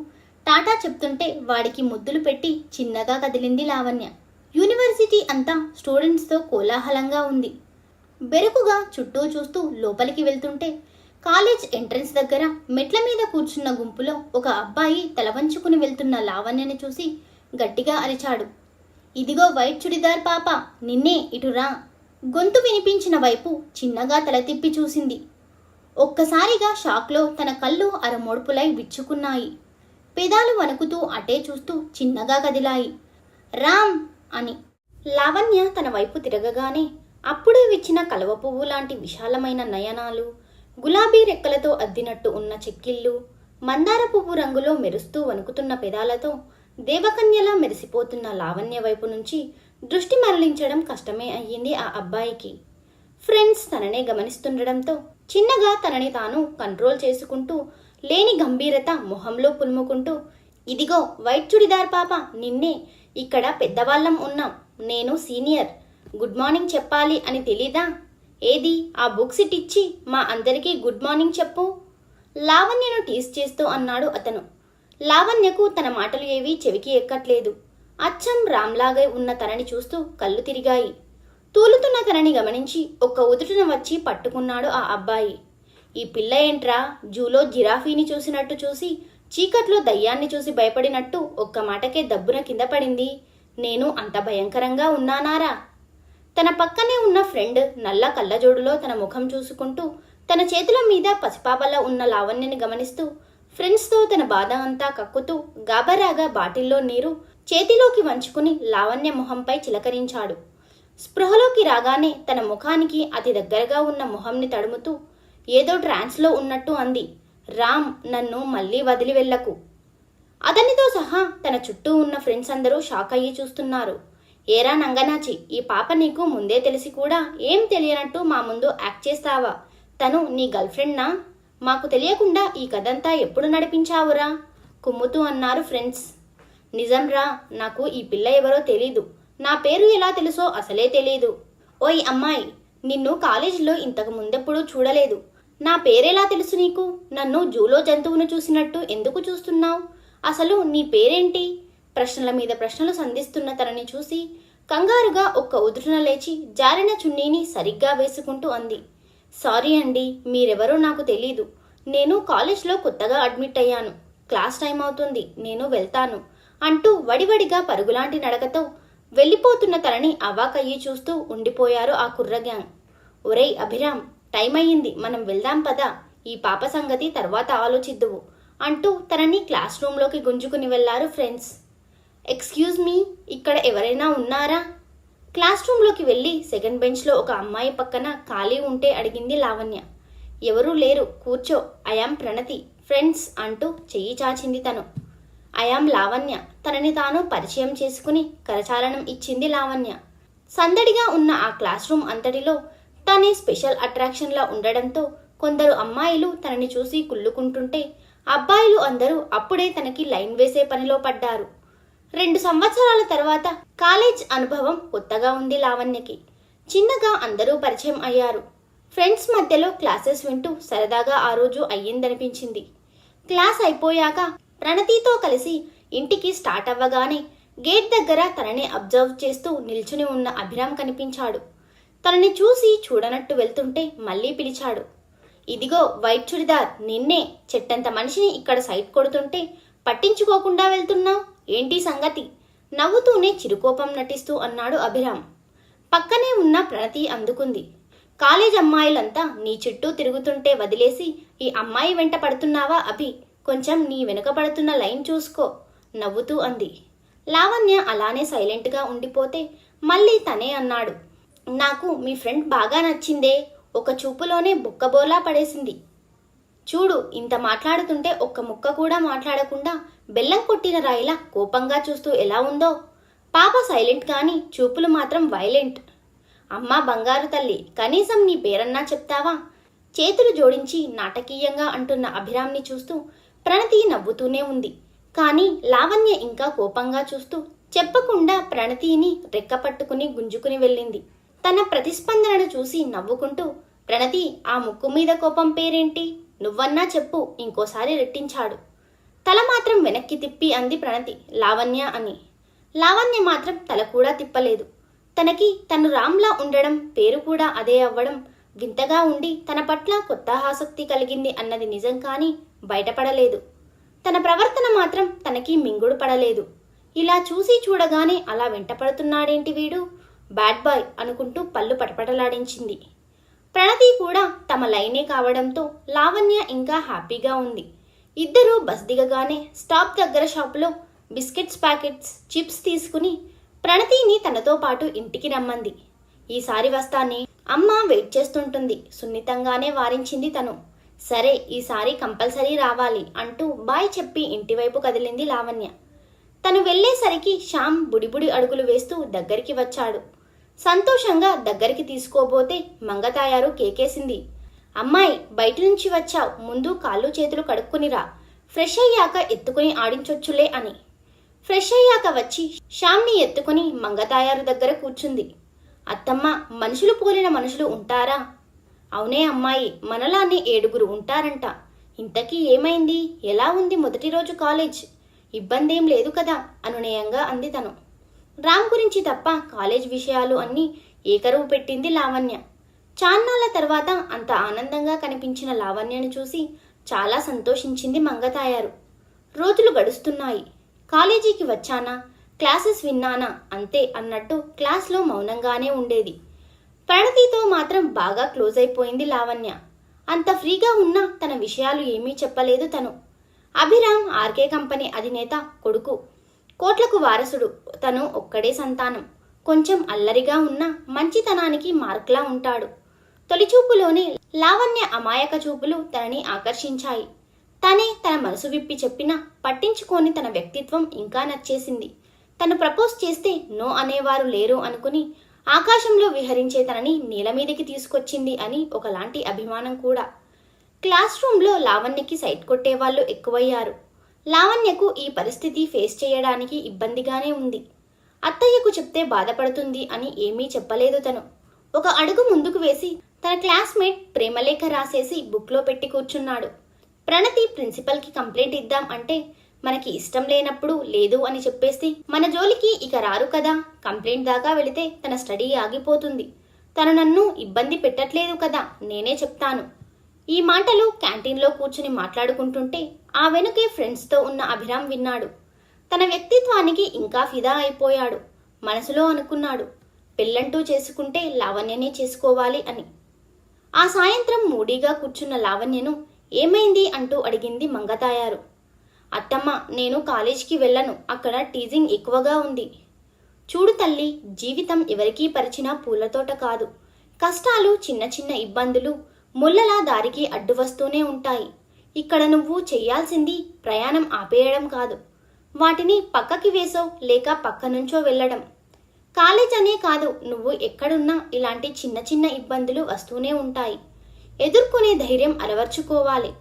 టాటా చెప్తుంటే వాడికి ముద్దులు పెట్టి చిన్నగా కదిలింది లావణ్య. యూనివర్సిటీ అంతా స్టూడెంట్స్తో కోలాహలంగా ఉంది. బెరుకుగా చుట్టూ చూస్తూ లోపలికి వెళ్తుంటే కాలేజ్ ఎంట్రన్స్ దగ్గర మెట్ల మీద కూర్చున్న గుంపులో ఒక అబ్బాయి తలవంచుకుని వెళ్తున్న లావణ్యని చూసి గట్టిగా అరిచాడు. ఇదిగో వైట్ చుడిదార్ పాప, నిన్నే, ఇటురా. గొంతు వినిపించిన వైపు చిన్నగా తల తిప్పి చూసింది. ఒక్కసారిగా షాక్లో తన కళ్ళు అరమోడ్పులై విచ్చుకున్నాయి. పెదాలు వణుకుతూ అటే చూస్తూ చిన్నగా కదిలాయి. రామ్ అని. లావణ్య తన వైపు తిరగగానే అప్పుడే విచ్చిన కలువ పువ్వు లాంటి విశాలమైన నయనాలు, గులాబీ రెక్కలతో అద్దినట్టు ఉన్న చెక్కిళ్ళు, మందార పువ్వు రంగులో మెరుస్తూ వణుకుతున్న పెదాలతో దేవకన్యలా మెరిసిపోతున్న లావణ్య వైపు నుంచి దృష్టి మరలించడం కష్టమే అయ్యింది ఆ అబ్బాయికి. ఫ్రెండ్స్ తననే గమనిస్తుండడంతో చిన్నగా తనని తాను కంట్రోల్ చేసుకుంటూ లేని గంభీరత మొహంలో పులుముకుంటూ, ఇదిగో వైట్ చుడిదార్ పాప, నిన్నే. ఇక్కడ పెద్దవాళ్ళం ఉన్నాం, నేను సీనియర్, గుడ్ మార్నింగ్ చెప్పాలి అని తెలీదా? ఏది ఆ బుక్స్ ఇటిచ్చి మా అందరికీ గుడ్ మార్నింగ్ చెప్పు. లావణ్యను టీస్ చేస్తూ అన్నాడు అతను. లావణ్యకు తన మాటలు ఏవీ చెవికి ఎక్కట్లేదు. అచ్చం రామ్లాగే ఉన్న తనని చూస్తూ కళ్ళు తిరిగాయి. తూలుతున్న తనని గమనించి ఒక్క ఉదుటున వచ్చి పట్టుకున్నాడు ఆ అబ్బాయి. ఈ పిల్ల ఏంట్రా, జూలో జిరాఫీని చూసినట్టు చూసి చీకట్లో దయ్యాన్ని చూసి భయపడినట్టు ఒక్క మాటకే దబ్బున కింద పడింది. నేను అంత భయంకరంగా ఉన్నానారా? తన పక్కనే ఉన్న ఫ్రెండ్ నల్ల కళ్ళజోడులో తన ముఖం చూసుకుంటూ తన చేతుల మీద పసిపాపలా ఉన్న లావణ్యని గమనిస్తూ ఫ్రెండ్స్తో తన బాధ అంతా కక్కుతూ గాబరాగా బాటిల్లో నీరు చేతిలోకి వంచుకుని లావణ్య మొహంపై చిలకరించాడు. స్పృహలోకి రాగానే తన ముఖానికి అతి దగ్గరగా ఉన్న మొహంని తడుముతూ ఏదో ట్రాన్స్లో ఉన్నట్టు అంది. రామ్, నన్ను మళ్ళీ వదిలి వెళ్ళకు. అతనితో సహా తన చుట్టూ ఉన్న ఫ్రెండ్స్ అందరూ షాక్ అయ్యి చూస్తున్నారు. ఏరా నంగనాచి, ఈ పాప నీకు ముందే తెలిసి కూడా ఏం తెలియనట్టు మా ముందు యాక్ట్ చేస్తావా? తను నీ గర్ల్ ఫ్రెండ్నా? మాకు తెలియకుండా ఈ కథంతా ఎప్పుడు నడిపించావురా? కుమ్ముతూ అన్నారు ఫ్రెండ్స్. నిజంరా, నాకు ఈ పిల్ల ఎవరో తెలీదు. నా పేరు ఎలా తెలుసో అసలే తెలీదు. ఓయ్ అమ్మాయి, నిన్ను కాలేజీలో ఇంతకు ముందెప్పుడూ చూడలేదు. నా పేరెలా తెలుసు నీకు? నన్ను జూలో జంతువును చూసినట్టు ఎందుకు చూస్తున్నావు? అసలు నీ పేరేంటి? ప్రశ్నల మీద ప్రశ్నలు సంధిస్తున్న తనని చూసి కంగారుగా ఒక్క ఉదురున లేచి జారిన చున్నీని సరిగ్గా వేసుకుంటూ అంది. సారీ అండి, మీరెవరో నాకు తెలీదు. నేను కాలేజ్లో కొత్తగా అడ్మిట్ అయ్యాను. క్లాస్ టైం అవుతుంది, నేను వెళ్తాను అంటూ వడివడిగా పరుగులాంటి నడకతో వెళ్ళిపోతున్న తనని అవాకయ్యి చూస్తూ ఉండిపోయారు ఆ కుర్ర గ్యాంగ్. ఒరేయ్ అభిరామ్, టైం అయ్యింది, మనం వెళ్దాం పదా, ఈ పాప సంగతి తర్వాత ఆలోచిద్దువు అంటూ తనని క్లాస్ రూమ్లోకి గుంజుకుని వెళ్లారు ఫ్రెండ్స్. ఎక్స్క్యూజ్ మీ, ఇక్కడ ఎవరైనా ఉన్నారా? క్లాస్ రూమ్లోకి వెళ్ళి సెకండ్ బెంచ్లో ఒక అమ్మాయి పక్కన ఖాళీ ఉంటే అడిగింది లావణ్య. ఎవరూ లేరు, కూర్చో, ఐయామ్ ప్రణతి, ఫ్రెండ్స్ అంటూ చెయ్యి చాచింది తను. ఐయామ్ లావణ్య, తనని తాను పరిచయం చేసుకుని కరచాలనం ఇచ్చింది లావణ్య. సందడిగా ఉన్న ఆ క్లాస్ రూమ్ అంతటిలో తనే స్పెషల్ అట్రాక్షన్లా ఉండడంతో కొందరు అమ్మాయిలు తనని చూసి కుళ్ళుకుంటుంటే అబ్బాయిలు అందరూ అప్పుడే తనకి లైన్ వేసే పనిలో పడ్డారు. 2 సంవత్సరాల తర్వాత కాలేజ్ అనుభవం కొత్తగా ఉంది లావణ్యకి. చిన్నగా అందరూ పరిచయం అయ్యారు. ఫ్రెండ్స్ మధ్యలో క్లాసెస్ వింటూ సరదాగా ఆ రోజు అయ్యిందనిపించింది. క్లాస్ అయిపోయాక ప్రణతితో కలిసి ఇంటికి స్టార్ట్ అవ్వగానే గేట్ దగ్గర తనని అబ్జర్వ్ చేస్తూ నిల్చుని ఉన్న అభిరామ్ కనిపించాడు. తనని చూసి చూడనట్టు వెళ్తుంటే మళ్ళీ పిలిచాడు. ఇదిగో వైట్ చుడిదార్, నిన్నే, చెట్టంత మనిషిని ఇక్కడ సైట్ కొడుతుంటే పట్టించుకోకుండా వెళ్తున్నావు, ఏంటి సంగతి? నవ్వుతూనే చిరుకోపం నటిస్తూ అన్నాడు అభిరామ్. పక్కనే ఉన్న ప్రణతి అందుకుంది. కాలేజ్ అమ్మాయిలంతా నీ చుట్టూ తిరుగుతుంటే వదిలేసి ఈ అమ్మాయి వెంట పడుతున్నావా అభి? కొంచెం నీ వెనుక పడుతున్న లైన్ చూసుకో, నవ్వుతూ అంది. లావణ్య అలానే సైలెంట్గా ఉండిపోతే మళ్ళీ తనే అన్నాడు. నాకు మీ ఫ్రెండ్ బాగా నచ్చిందే, ఒక చూపులోనే బొక్కబోలా పడేసింది. చూడు, ఇంత మాట్లాడుతుంటే ఒక్క ముక్క కూడా మాట్లాడకుండా బెల్లం కొట్టిన రాయిలా కోపంగా చూస్తూ ఎలా ఉందో. పాప సైలెంట్ కానీ చూపులు మాత్రం వైలెంట్. అమ్మా బంగారు తల్లి, కనీసం నీ పేరన్నా చెప్తావా? చేతులు జోడించి నాటకీయంగా అంటున్న అభిరామ్ని చూస్తూ ప్రణతి నవ్వుతూనే ఉంది. కానీ లావణ్య ఇంకా కోపంగా చూస్తూ చెప్పకుండా ప్రణతిని రెక్కపట్టుకుని గుంజుకుని వెళ్ళింది. తన ప్రతిస్పందనను చూసి నవ్వుకుంటూ, ప్రణతి, ఆ ముక్కు మీద కోపం పేరేంటి? నువ్వన్నా చెప్పు, ఇంకోసారి రెట్టించాడు. తల మాత్రం వెనక్కి తిప్పి అంది ప్రణతి, లావణ్య అని. లావణ్య మాత్రం తల కూడా తిప్పలేదు. తనకి తను రామ్లా ఉండడం, పేరు కూడా అదే అవ్వడం వింతగా ఉండి తన పట్ల కొత్త ఆసక్తి కలిగింది అన్నది నిజం, కానీ బయటపడలేదు. తన ప్రవర్తన మాత్రం తనకి మింగుడు పడలేదు. ఇలా చూసి చూడగానే అలా వెంటపడుతున్నాడేంటి వీడు, బ్యాడ్ బాయ్ అనుకుంటూ పళ్ళు పటపటలాడించింది. ప్రణతి కూడా తమ లైనే కావడంతో లావణ్య ఇంకా హ్యాపీగా ఉంది. ఇద్దరూ బస్ దిగగానే స్టాప్ దగ్గర షాపులో బిస్కెట్స్ ప్యాకెట్స్, చిప్స్ తీసుకుని ప్రణతిని తనతో పాటు ఇంటికి రమ్మంది. ఈసారి వస్తానే, అమ్మ వెయిట్ చేస్తుంటుంది, సున్నితంగానే వారించింది తను. సరే, ఈసారి కంపల్సరీ రావాలి అంటూ బాయ్ చెప్పి ఇంటివైపు కదిలింది లావణ్య. తను వెళ్లేసరికి శ్యామ్ బుడిబుడి అడుగులు వేస్తూ దగ్గరికి వచ్చాడు. సంతోషంగా దగ్గరికి తీసుకోబోతే మంగతాయారు కేకేసింది. అమ్మాయి, బయట నుంచి వచ్చావు, ముందు కాళ్ళు చేతులు కడుక్కునిరా, ఫ్రెష్ అయ్యాక ఎత్తుకుని ఆడించొచ్చులే అని. ఫ్రెష్ అయ్యాక వచ్చి శ్యామ్ని ఎత్తుకుని మంగతాయారు దగ్గర కూర్చుంది. అత్తమ్మ, మనుషులు పోలిన మనుషులు ఉంటారా? అవునే అమ్మాయి, మనలానే 7 ఉంటారంట. ఇంతకీ ఏమైంది? ఎలా ఉంది మొదటి రోజు కాలేజ్? ఇబ్బందేం లేదు కదా అనునయంగా అంది తను. రామ్ గురించి తప్ప కాలేజ్ విషయాలు అన్నీ ఏకరువు పెట్టింది లావణ్య. చాన్నాళ్ల తర్వాత అంత ఆనందంగా కనిపించిన లావణ్యను చూసి చాలా సంతోషించింది మంగతాయారు. రోజులు గడుస్తున్నాయి. కాలేజీకి వచ్చానా, క్లాసెస్ విన్నానా అంతే అన్నట్టు క్లాస్లో మౌనంగానే ఉండేది. ప్రణతితో మాత్రం బాగా క్లోజ్ అయిపోయింది లావణ్య. అంత ఫ్రీగా ఉన్నా తన విషయాలు ఏమీ చెప్పలేదు తను. అభిరామ్ ఆర్కే కంపెనీ అధినేత కొడుకు, కోట్లకు వారసుడు. తను ఒక్కడే సంతానం. కొంచెం అల్లరిగా ఉన్న మంచితనానికి మార్క్లా ఉంటాడు. తొలిచూపులోనే లావణ్య అమాయక చూపులు తనని ఆకర్షించాయి. తనే తన మనసు విప్పి చెప్పినా పట్టించుకోని తన వ్యక్తిత్వం ఇంకా నచ్చేసింది. తను ప్రపోజ్ చేస్తే నో అనేవారు లేరు అనుకుని ఆకాశంలో విహరించే తనని నేల మీదకి తీసుకొచ్చింది అని ఒకలాంటి అభిమానం కూడా. క్లాస్ రూమ్లో లావణ్యకి సైట్ కొట్టేవాళ్ళు ఎక్కువయ్యారు. లావణ్యకు ఈ పరిస్థితి ఫేస్ చేయడానికి ఇబ్బందిగానే ఉంది. అత్తయ్యకు చెప్తే బాధపడుతుంది అని ఏమీ చెప్పలేదు తను. ఒక అడుగు ముందుకు వేసి తన క్లాస్మేట్ ప్రేమలేఖ రాసేసి బుక్లో పెట్టి కూర్చున్నాడు. ప్రణతి ప్రిన్సిపల్కి కంప్లైంట్ ఇద్దాం అంటే, మనకి ఇష్టం లేనప్పుడు లేదు అని చెప్పేస్తే మన జోలికి ఇక రారు కదా, కంప్లైంట్ దాకా వెళితే తన స్టడీ ఆగిపోతుంది. తను నన్ను ఇబ్బంది పెట్టట్లేదు కదా, నేనే చెప్తాను. ఈ మాటలు క్యాంటీన్లో కూర్చుని మాట్లాడుకుంటుంటే ఆ వెనుకే ఫ్రెండ్స్తో ఉన్న అభిరామ్ విన్నాడు. తన వ్యక్తిత్వానికి ఇంకా ఫిదా అయిపోయాడు. మనసులో అనుకున్నాడు. పెళ్ళంటూ చేసుకుంటే లావణ్యనే చేసుకోవాలి అని. ఆ సాయంత్రం మూడీగా కూర్చున్న లావణ్యను ఏమైంది అంటూ అడిగింది మంగతాయారు. అత్తమ్మ, నేను కాలేజీకి వెళ్ళను, అక్కడ టీజింగ్ ఎక్కువగా ఉంది. చూడు తల్లి, జీవితం ఎవరికీ పరిచిన పూలతోట కాదు. కష్టాలు, చిన్న చిన్న ఇబ్బందులు ముళ్ళలా దారికి అడ్డు వస్తూనే ఉంటాయి. ఇక్కడ నువ్వు చెయ్యాల్సింది ప్రయాణం ఆపేయడం కాదు, వాటిని పక్కకి వేసో లేక పక్క నుంచో వెళ్ళడం. కాలేజ్ అనే కాదు, నువ్వు ఎక్కడున్నా ఇలాంటి చిన్న చిన్న ఇబ్బందులు వస్తూనే ఉంటాయి. ఎదుర్కొనే ధైర్యం అలవర్చుకోవాలి.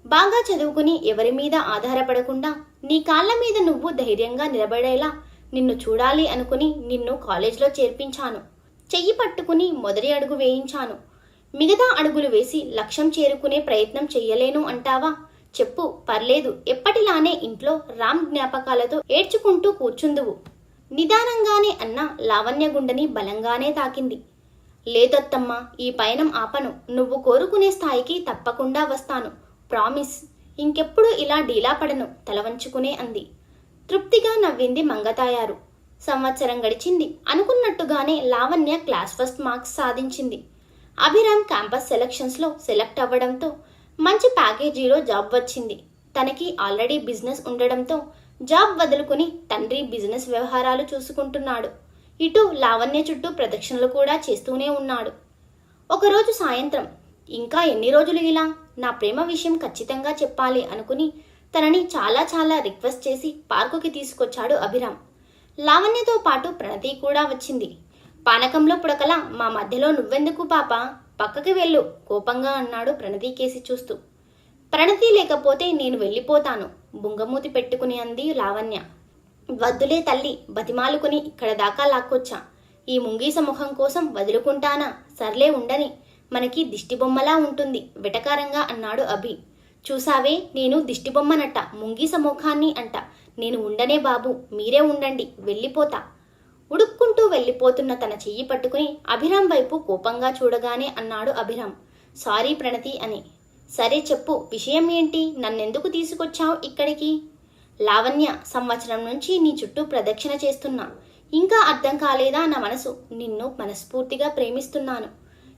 బాగా చదువుకుని ఎవరి మీద ఆధారపడకుండా నీ కాళ్ళ మీద నువ్వు ధైర్యంగా నిలబడేలా నిన్ను చూడాలి అనుకుని నిన్ను కాలేజ్లో చేర్పించాను. చెయ్యి పట్టుకుని మొదటి అడుగు వేయించాను. మిగతా అడుగులు వేసి లక్ష్యం చేరుకునే ప్రయత్నం చెయ్యలేను అంటావా? చెప్పు, పర్లేదు. ఎప్పటిలానే ఇంట్లో రామ్ జ్ఞాపకాలతో ఏడ్చుకుంటూ కూర్చుందువు. నిదానంగానే అన్న లావణ్య గుండెని బలంగానే తాకింది. లేదత్తమ్మా, ఈ పయనం ఆపను. నువ్వు కోరుకునే స్థాయికి తప్పకుండా వస్తాను, ప్రామిస్. ఇంకెప్పుడు ఇలా డీలా పడను, తలవంచుకునే అంది. తృప్తిగా నవ్వింది మంగతాయారు. సంవత్సరం గడిచింది. అనుకున్నట్టుగానే లావణ్య క్లాస్ ఫస్ట్ మార్క్స్ సాధించింది. అభిరామ్ క్యాంపస్ సెలక్షన్స్లో సెలెక్ట్ అవ్వడంతో మంచి ప్యాకేజీలో జాబ్ వచ్చింది. తనకి ఆల్రెడీ బిజినెస్ ఉండడంతో జాబ్ వదులుకుని తండ్రి బిజినెస్ వ్యవహారాలు చూసుకుంటున్నాడు. ఇటు లావణ్య చుట్టూ ప్రదక్షిణలు కూడా చేస్తూనే ఉన్నాడు. ఒకరోజు సాయంత్రం, ఇంకా ఎన్ని రోజులు ఇలా? నా ప్రేమ విషయం ఖచ్చితంగా చెప్పాలి అనుకుని తనని చాలా చాలా రిక్వెస్ట్ చేసి పార్కుకి తీసుకొచ్చాడు అభిరామ్. లావణ్యతో పాటు ప్రణతి కూడా వచ్చింది. పానకంలో పుడకలా మా మధ్యలో నువ్వెందుకు పాపా, పక్కకి వెళ్ళు, కోపంగా అన్నాడు ప్రణతి కేసి చూస్తూ. ప్రణతి లేకపోతే నేను వెళ్ళిపోతాను, బుంగమూతి పెట్టుకుని అంది లావణ్య. వద్దులే తల్లి, బతిమాలుకుని ఇక్కడ దాకా లాక్కొచ్చా. ఈ ముంగీస ముఖం కోసం వదులుకుంటానా? సర్లే ఉండని, మనకి దిష్టిబొమ్మలా ఉంటుంది, వెటకారంగా అన్నాడు అభి. చూసావే, నేను దిష్టిబొమ్మనట్ట, ముంగీస ముఖాన్ని అంట. నేను ఉండనే బాబు, మీరే ఉండండి, వెళ్ళిపోతా. ఉడుక్కుంటూ వెళ్ళిపోతున్న తన చెయ్యి పట్టుకుని అభిరామ్ వైపు కోపంగా చూడగానే అన్నాడు అభిరామ్, సారీ ప్రణతి అని. సరే చెప్పు, విషయం ఏంటి? నన్నెందుకు తీసుకొచ్చావు ఇక్కడికి? లావణ్య, సంవత్సరం నుంచి నీ చుట్టూ ప్రదక్షిణ చేస్తున్నా. ఇంకా అర్థం కాలేదా నా మనసు? నిన్ను మనస్ఫూర్తిగా ప్రేమిస్తున్నాను.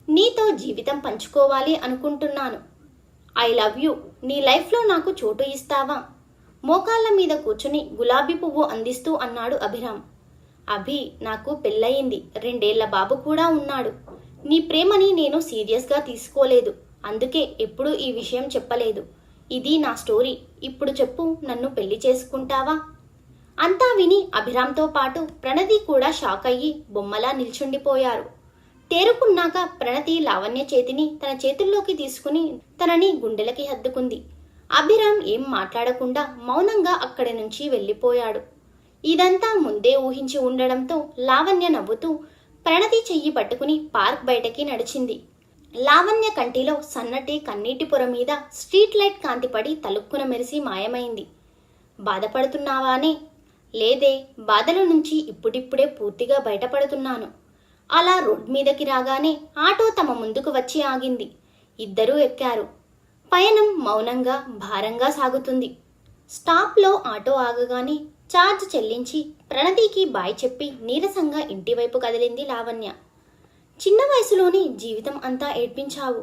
నీతో జీవితం పంచుకోవాలి అనుకుంటున్నాను. I love you. నీ లైఫ్లో నాకు చోటు ఇస్తావా? మోకాళ్ళ మీద కూర్చుని గులాబీ పువ్వు అందిస్తూ అన్నాడు అభిరామ్. అభి, నాకు పెళ్ళయింది, 2 ఏళ్ల బాబు కూడా ఉన్నాడు. నీ ప్రేమని నేను సీరియస్గా తీసుకోలేదు, అందుకే ఎప్పుడూ ఈ విషయం చెప్పలేదు. ఇది నా స్టోరీ. ఇప్పుడు చెప్పు, నన్ను పెళ్లి చేసుకుంటావా? అంతా విని అభిరామ్తో పాటు ప్రణతి కూడా షాక్ అయ్యి బొమ్మలా నిల్చుండిపోయారు. తేరుకున్నాక ప్రణతి లావణ్య చేతిని తన చేతుల్లోకి తీసుకుని తనని గుండెలకి హత్తుకుంది. అభిరామ్ ఏం మాట్లాడకుండా మౌనంగా అక్కడి నుంచి వెళ్ళిపోయాడు. ఇదంతా ముందే ఊహించి ఉండడంతో లావణ్య నవ్వుతూ ప్రణతి చెయ్యి పట్టుకుని పార్క్ బయటకి నడిచింది. లావణ్య కంటిలో సన్నటి కన్నీటి పొర మీద స్ట్రీట్ లైట్ కాంతిపడి తలుక్కున మెరిసి మాయమైంది. బాధపడుతున్నావానే? లేదే, బాధల నుంచి ఇప్పుడిప్పుడే పూర్తిగా బయటపడుతున్నాను. అలా రోడ్ మీదకి రాగానే ఆటో తమ ముందుకు వచ్చి ఆగింది. ఇద్దరూ ఎక్కారు. పయనం మౌనంగా భారంగా సాగుతుంది. స్టాప్లో ఆటో ఆగగానే ఛార్జ్ చెల్లించి ప్రణతికి బాయ్ చెప్పి నీరసంగా ఇంటివైపు కదిలింది లావణ్య. చిన్న వయసులోనే జీవితం అంతా ఏడ్పించావు,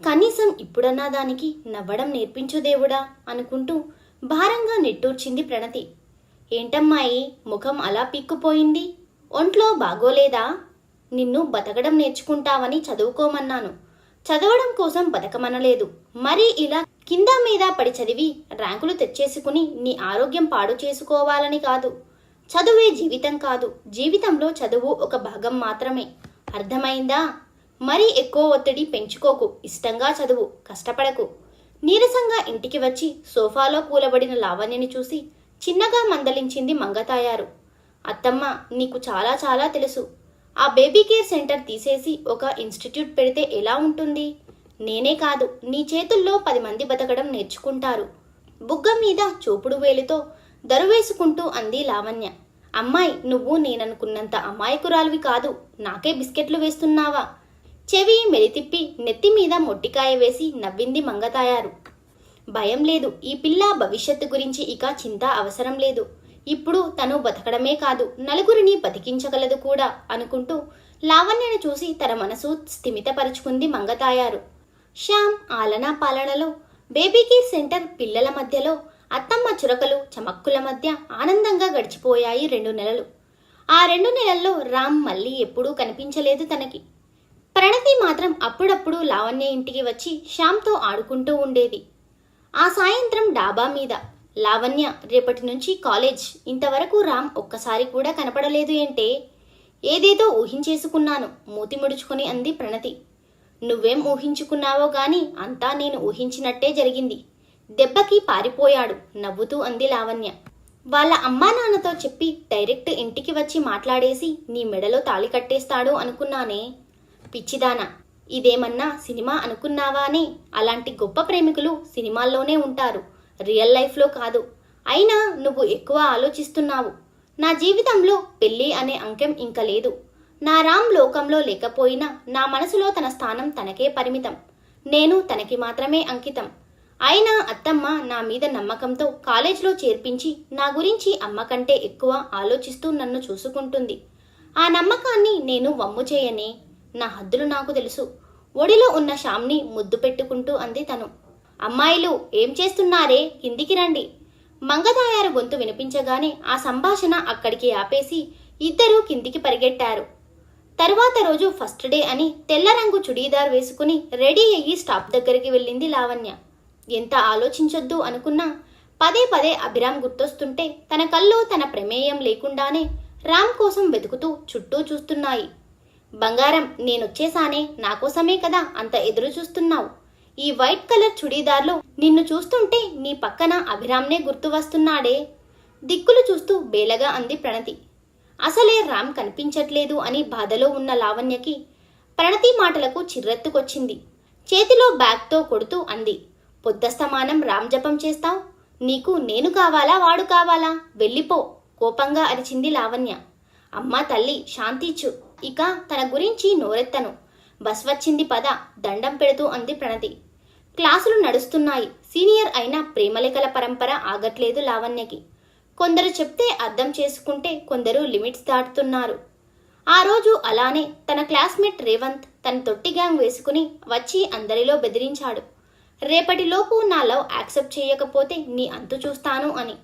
కనీసం ఇప్పుడన్నా దానికి నవ్వడం నేర్పించు దేవుడా అనుకుంటూ భారంగా నిట్టూర్చింది ప్రణతి. ఏంటమ్మాయి, ముఖం అలా పీక్కుపోయింది? ఒంట్లో బాగోలేదా? నిన్ను బతకడం నేర్చుకుంటావని చదువుకోమన్నాను, చదవడం కోసం బతకమనలేదు. మరీ ఇలా కింద మీద పడి చదివి ర్యాంకులు తెచ్చేసుకుని నీ ఆరోగ్యం పాడు చేసుకోవాలని కాదు. చదువే జీవితం కాదు, జీవితంలో చదువు ఒక భాగం మాత్రమే. అర్థమైందా? మరీ ఎక్కువ ఒత్తిడి పెంచుకోకు, ఇష్టంగా చదువు, కష్టపడకు. నీరసంగా ఇంటికి వచ్చి సోఫాలో కూలబడిన లావణ్యని చూసి చిన్నగా మందలించింది మంగతాయారు. అత్తమ్మ, నీకు చాలా చాలా తెలుసు. ఆ బేబీ కేర్ సెంటర్ తీసేసి ఒక ఇన్స్టిట్యూట్ పెడితే ఎలా ఉంటుంది? నేనే కాదు, నీ చేతుల్లో 10 మంది బతకడం నేర్చుకుంటారు. బుగ్గ మీద చూపుడు వేలితో దరువేసుకుంటూ అంది లావణ్య. అమ్మాయి, నువ్వు నేననుకున్నంత అమాయకురాలివి కాదు. నాకే బిస్కెట్లు వేస్తున్నావా? చెవి మెలితిప్పి నెత్తి మీద మొట్టికాయ వేసి నవ్వింది మంగతాయారు. భయం లేదు, ఈ పిల్ల భవిష్యత్తు గురించి ఇక చింత అవసరం లేదు. ఇప్పుడు తను బతకడమే కాదు నలుగురిని బతికించగలదు కూడా అనుకుంటూ లావణ్యను చూసి తన మనసు స్థిమితపరుచుకుంది మంగతాయారు. శ్యామ్ ఆలనా పాలనలో, బేబీకి సెంటర్ పిల్లల మధ్యలో, అత్తమ్మ చురకలు చమక్కుల మధ్య ఆనందంగా గడిచిపోయాయి 2 నెలలు. ఆ 2 నెలల్లో రామ్ మళ్ళీ ఎప్పుడూ కనిపించలేదు తనకి. ప్రణతి మాత్రం అప్పుడప్పుడు లావణ్య ఇంటికి వచ్చి శ్యామ్తో ఆడుకుంటూ ఉండేది. ఆ సాయంత్రం డాబా మీద, లావణ్య రేపటి నుంచి కాలేజ్, ఇంతవరకు రామ్ ఒక్కసారి కూడా కనపడలేదు ఏంటే? ఏదేదో ఊహించేసుకున్నాను, మూతి ముడుచుకొని అంది ప్రణతి. నువ్వేం ఊహించుకున్నావో గాని అంతా నేను ఊహించినట్టే జరిగింది. దెబ్బకి పారిపోయాడు నవ్వుతూ అంది లావణ్య. వాళ్ళ అమ్మా నాన్నతో చెప్పి డైరెక్ట్ ఇంటికి వచ్చి మాట్లాడేసి నీ మెడలో తాళి కట్టేస్తాడు అనుకున్నానే. పిచ్చిదానా, ఇదేమన్నా సినిమా అనుకున్నావానే? అలాంటి గొప్ప ప్రేమికులు సినిమాల్లోనే ఉంటారు, రియల్ లైఫ్లో కాదు. అయినా నువ్వు ఎక్కువ ఆలోచిస్తున్నావు. నా జీవితంలో పెళ్ళి అనే అంకెం ఇంక లేదు. నా రామ్ లోకంలో లేకపోయినా నా మనసులో తన స్థానం తనకే పరిమితం. నేను తనకి మాత్రమే అంకితం. అయినా అత్తమ్మ నా మీద నమ్మకంతో కాలేజ్లో చేర్పించి నా గురించి అమ్మ కంటే ఎక్కువ ఆలోచిస్తూ నన్ను చూసుకుంటుంది. ఆ నమ్మకాన్ని నేను వమ్ము చేయనే. నా హద్దులు నాకు తెలుసు. ఒడిలో ఉన్న శ్యామ్ని ముద్దు పెట్టుకుంటూ అంది తను. అమ్మాయిలు ఏం చేస్తున్నారే, కిందికి రండి. మంగతాయారు గొంతు వినిపించగానే ఆ సంభాషణ అక్కడికి ఆపేసి ఇద్దరూ కిందికి పరిగెట్టారు. తరువాత రోజు ఫస్ట్ డే అని తెల్ల రంగు చుడీదార్ వేసుకుని రెడీ అయ్యి స్టాప్ దగ్గరికి వెళ్ళింది లావణ్య. ఎంత ఆలోచించొద్దు అనుకున్నా పదే పదే అభిరామ్ గుర్తొస్తుంటే తన కళ్ళు తన ప్రమేయం లేకుండానే రామ్ కోసం వెతుకుతూ చుట్టూ చూస్తున్నాయి. బంగారం, నేనొచ్చేసానే, నాకోసమే కదా అంత ఎదురు చూస్తున్నావు. ఈ వైట్ కలర్ చుడీదార్లో నిన్ను చూస్తుంటే నీ పక్కన అభిరామ్నే గుర్తు వస్తున్నాడే. దిక్కులు చూస్తూ బేలగా అంది ప్రణతి. అసలే రామ్ కనిపించట్లేదు అని బాధలో ఉన్న లావణ్యకి ప్రణతి మాటలకు చిర్రెత్తుకొచ్చింది. చేతిలో బ్యాగ్తో కొడుతూ అంది, పొద్దస్తమానం రామ్ జపం చేస్తావు? నీకు నేను కావాలా వాడు కావాలా? వెళ్ళిపో, కోపంగా అరిచింది లావణ్య. అమ్మా తల్లి, శాంతిచ్చు, ఇక తన గురించి నోరెత్తను. బస్ వచ్చింది పద, దండం పెడుతూ అంది ప్రణతి. క్లాసులు నడుస్తున్నాయి. సీనియర్ అయిన ప్రేమలేఖల పరంపర ఆగట్లేదు లావణ్యకి. కొందరు చెప్తే అర్థం చేసుకుంటే కొందరు లిమిట్స్ దాటుతున్నారు. ఆ రోజు అలానే తన క్లాస్మేట్ రేవంత్ తన తొట్టి గ్యాంగ్ వేసుకుని వచ్చి అందరిలో బెదిరించాడు. రేపటిలోపు నా లవ్ యాక్సెప్ట్ చేయకపోతే నీ అంతు చూస్తాను అని.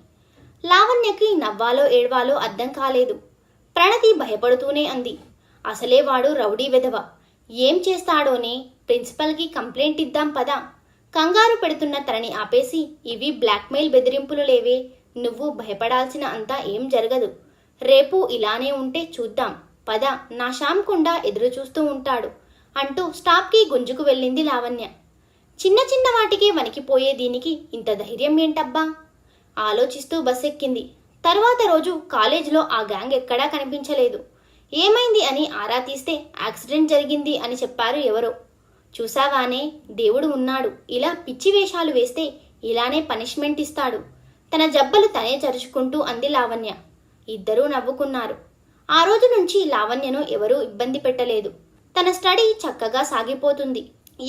లావణ్యకి నవ్వాలో ఏడ్వాలో అర్థం కాలేదు. ప్రణతి భయపడుతూనే అంది, అసలే వాడు రౌడీ వెధవ, ఏం చేస్తాడోనే, ప్రిన్సిపల్కి కంప్లైంట్ ఇద్దాం పదా. కంగారు పెడుతున్న తనని ఆపేసి, ఇవి బ్లాక్మెయిల్ బెదిరింపులు లేవే, నువ్వు భయపడాల్సిన అంతా ఏం జరగదు. రేపు ఇలానే ఉంటే చూద్దాం పద, నా శ్యామ్ కుండా ఎదురు చూస్తూ ఉంటాడు అంటూ స్టాప్కి గుంజుకు వెళ్ళింది లావణ్య. చిన్న చిన్న వాటికే వణికిపోయే దీనికి ఇంత ధైర్యం ఏంటబ్బా ఆలోచిస్తూ బస్ ఎక్కింది. తర్వాత రోజు కాలేజ్లో ఆ గ్యాంగ్ ఎక్కడా కనిపించలేదు. ఏమైంది అని ఆరా తీస్తే యాక్సిడెంట్ జరిగింది అని చెప్పారు ఎవరో. చూసావానే, దేవుడు ఉన్నాడు, ఇలా పిచ్చి వేషాలు వేస్తే ఇలానే పనిష్మెంట్ ఇస్తాడు. తన జబ్బలు తనే చరుచుకుంటూ అంది లావణ్య. ఇద్దరూ నవ్వుకున్నారు. ఆ రోజు నుంచి లావణ్యను ఎవరూ ఇబ్బంది పెట్టలేదు. తన స్టడీ చక్కగా సాగిపోతుంది.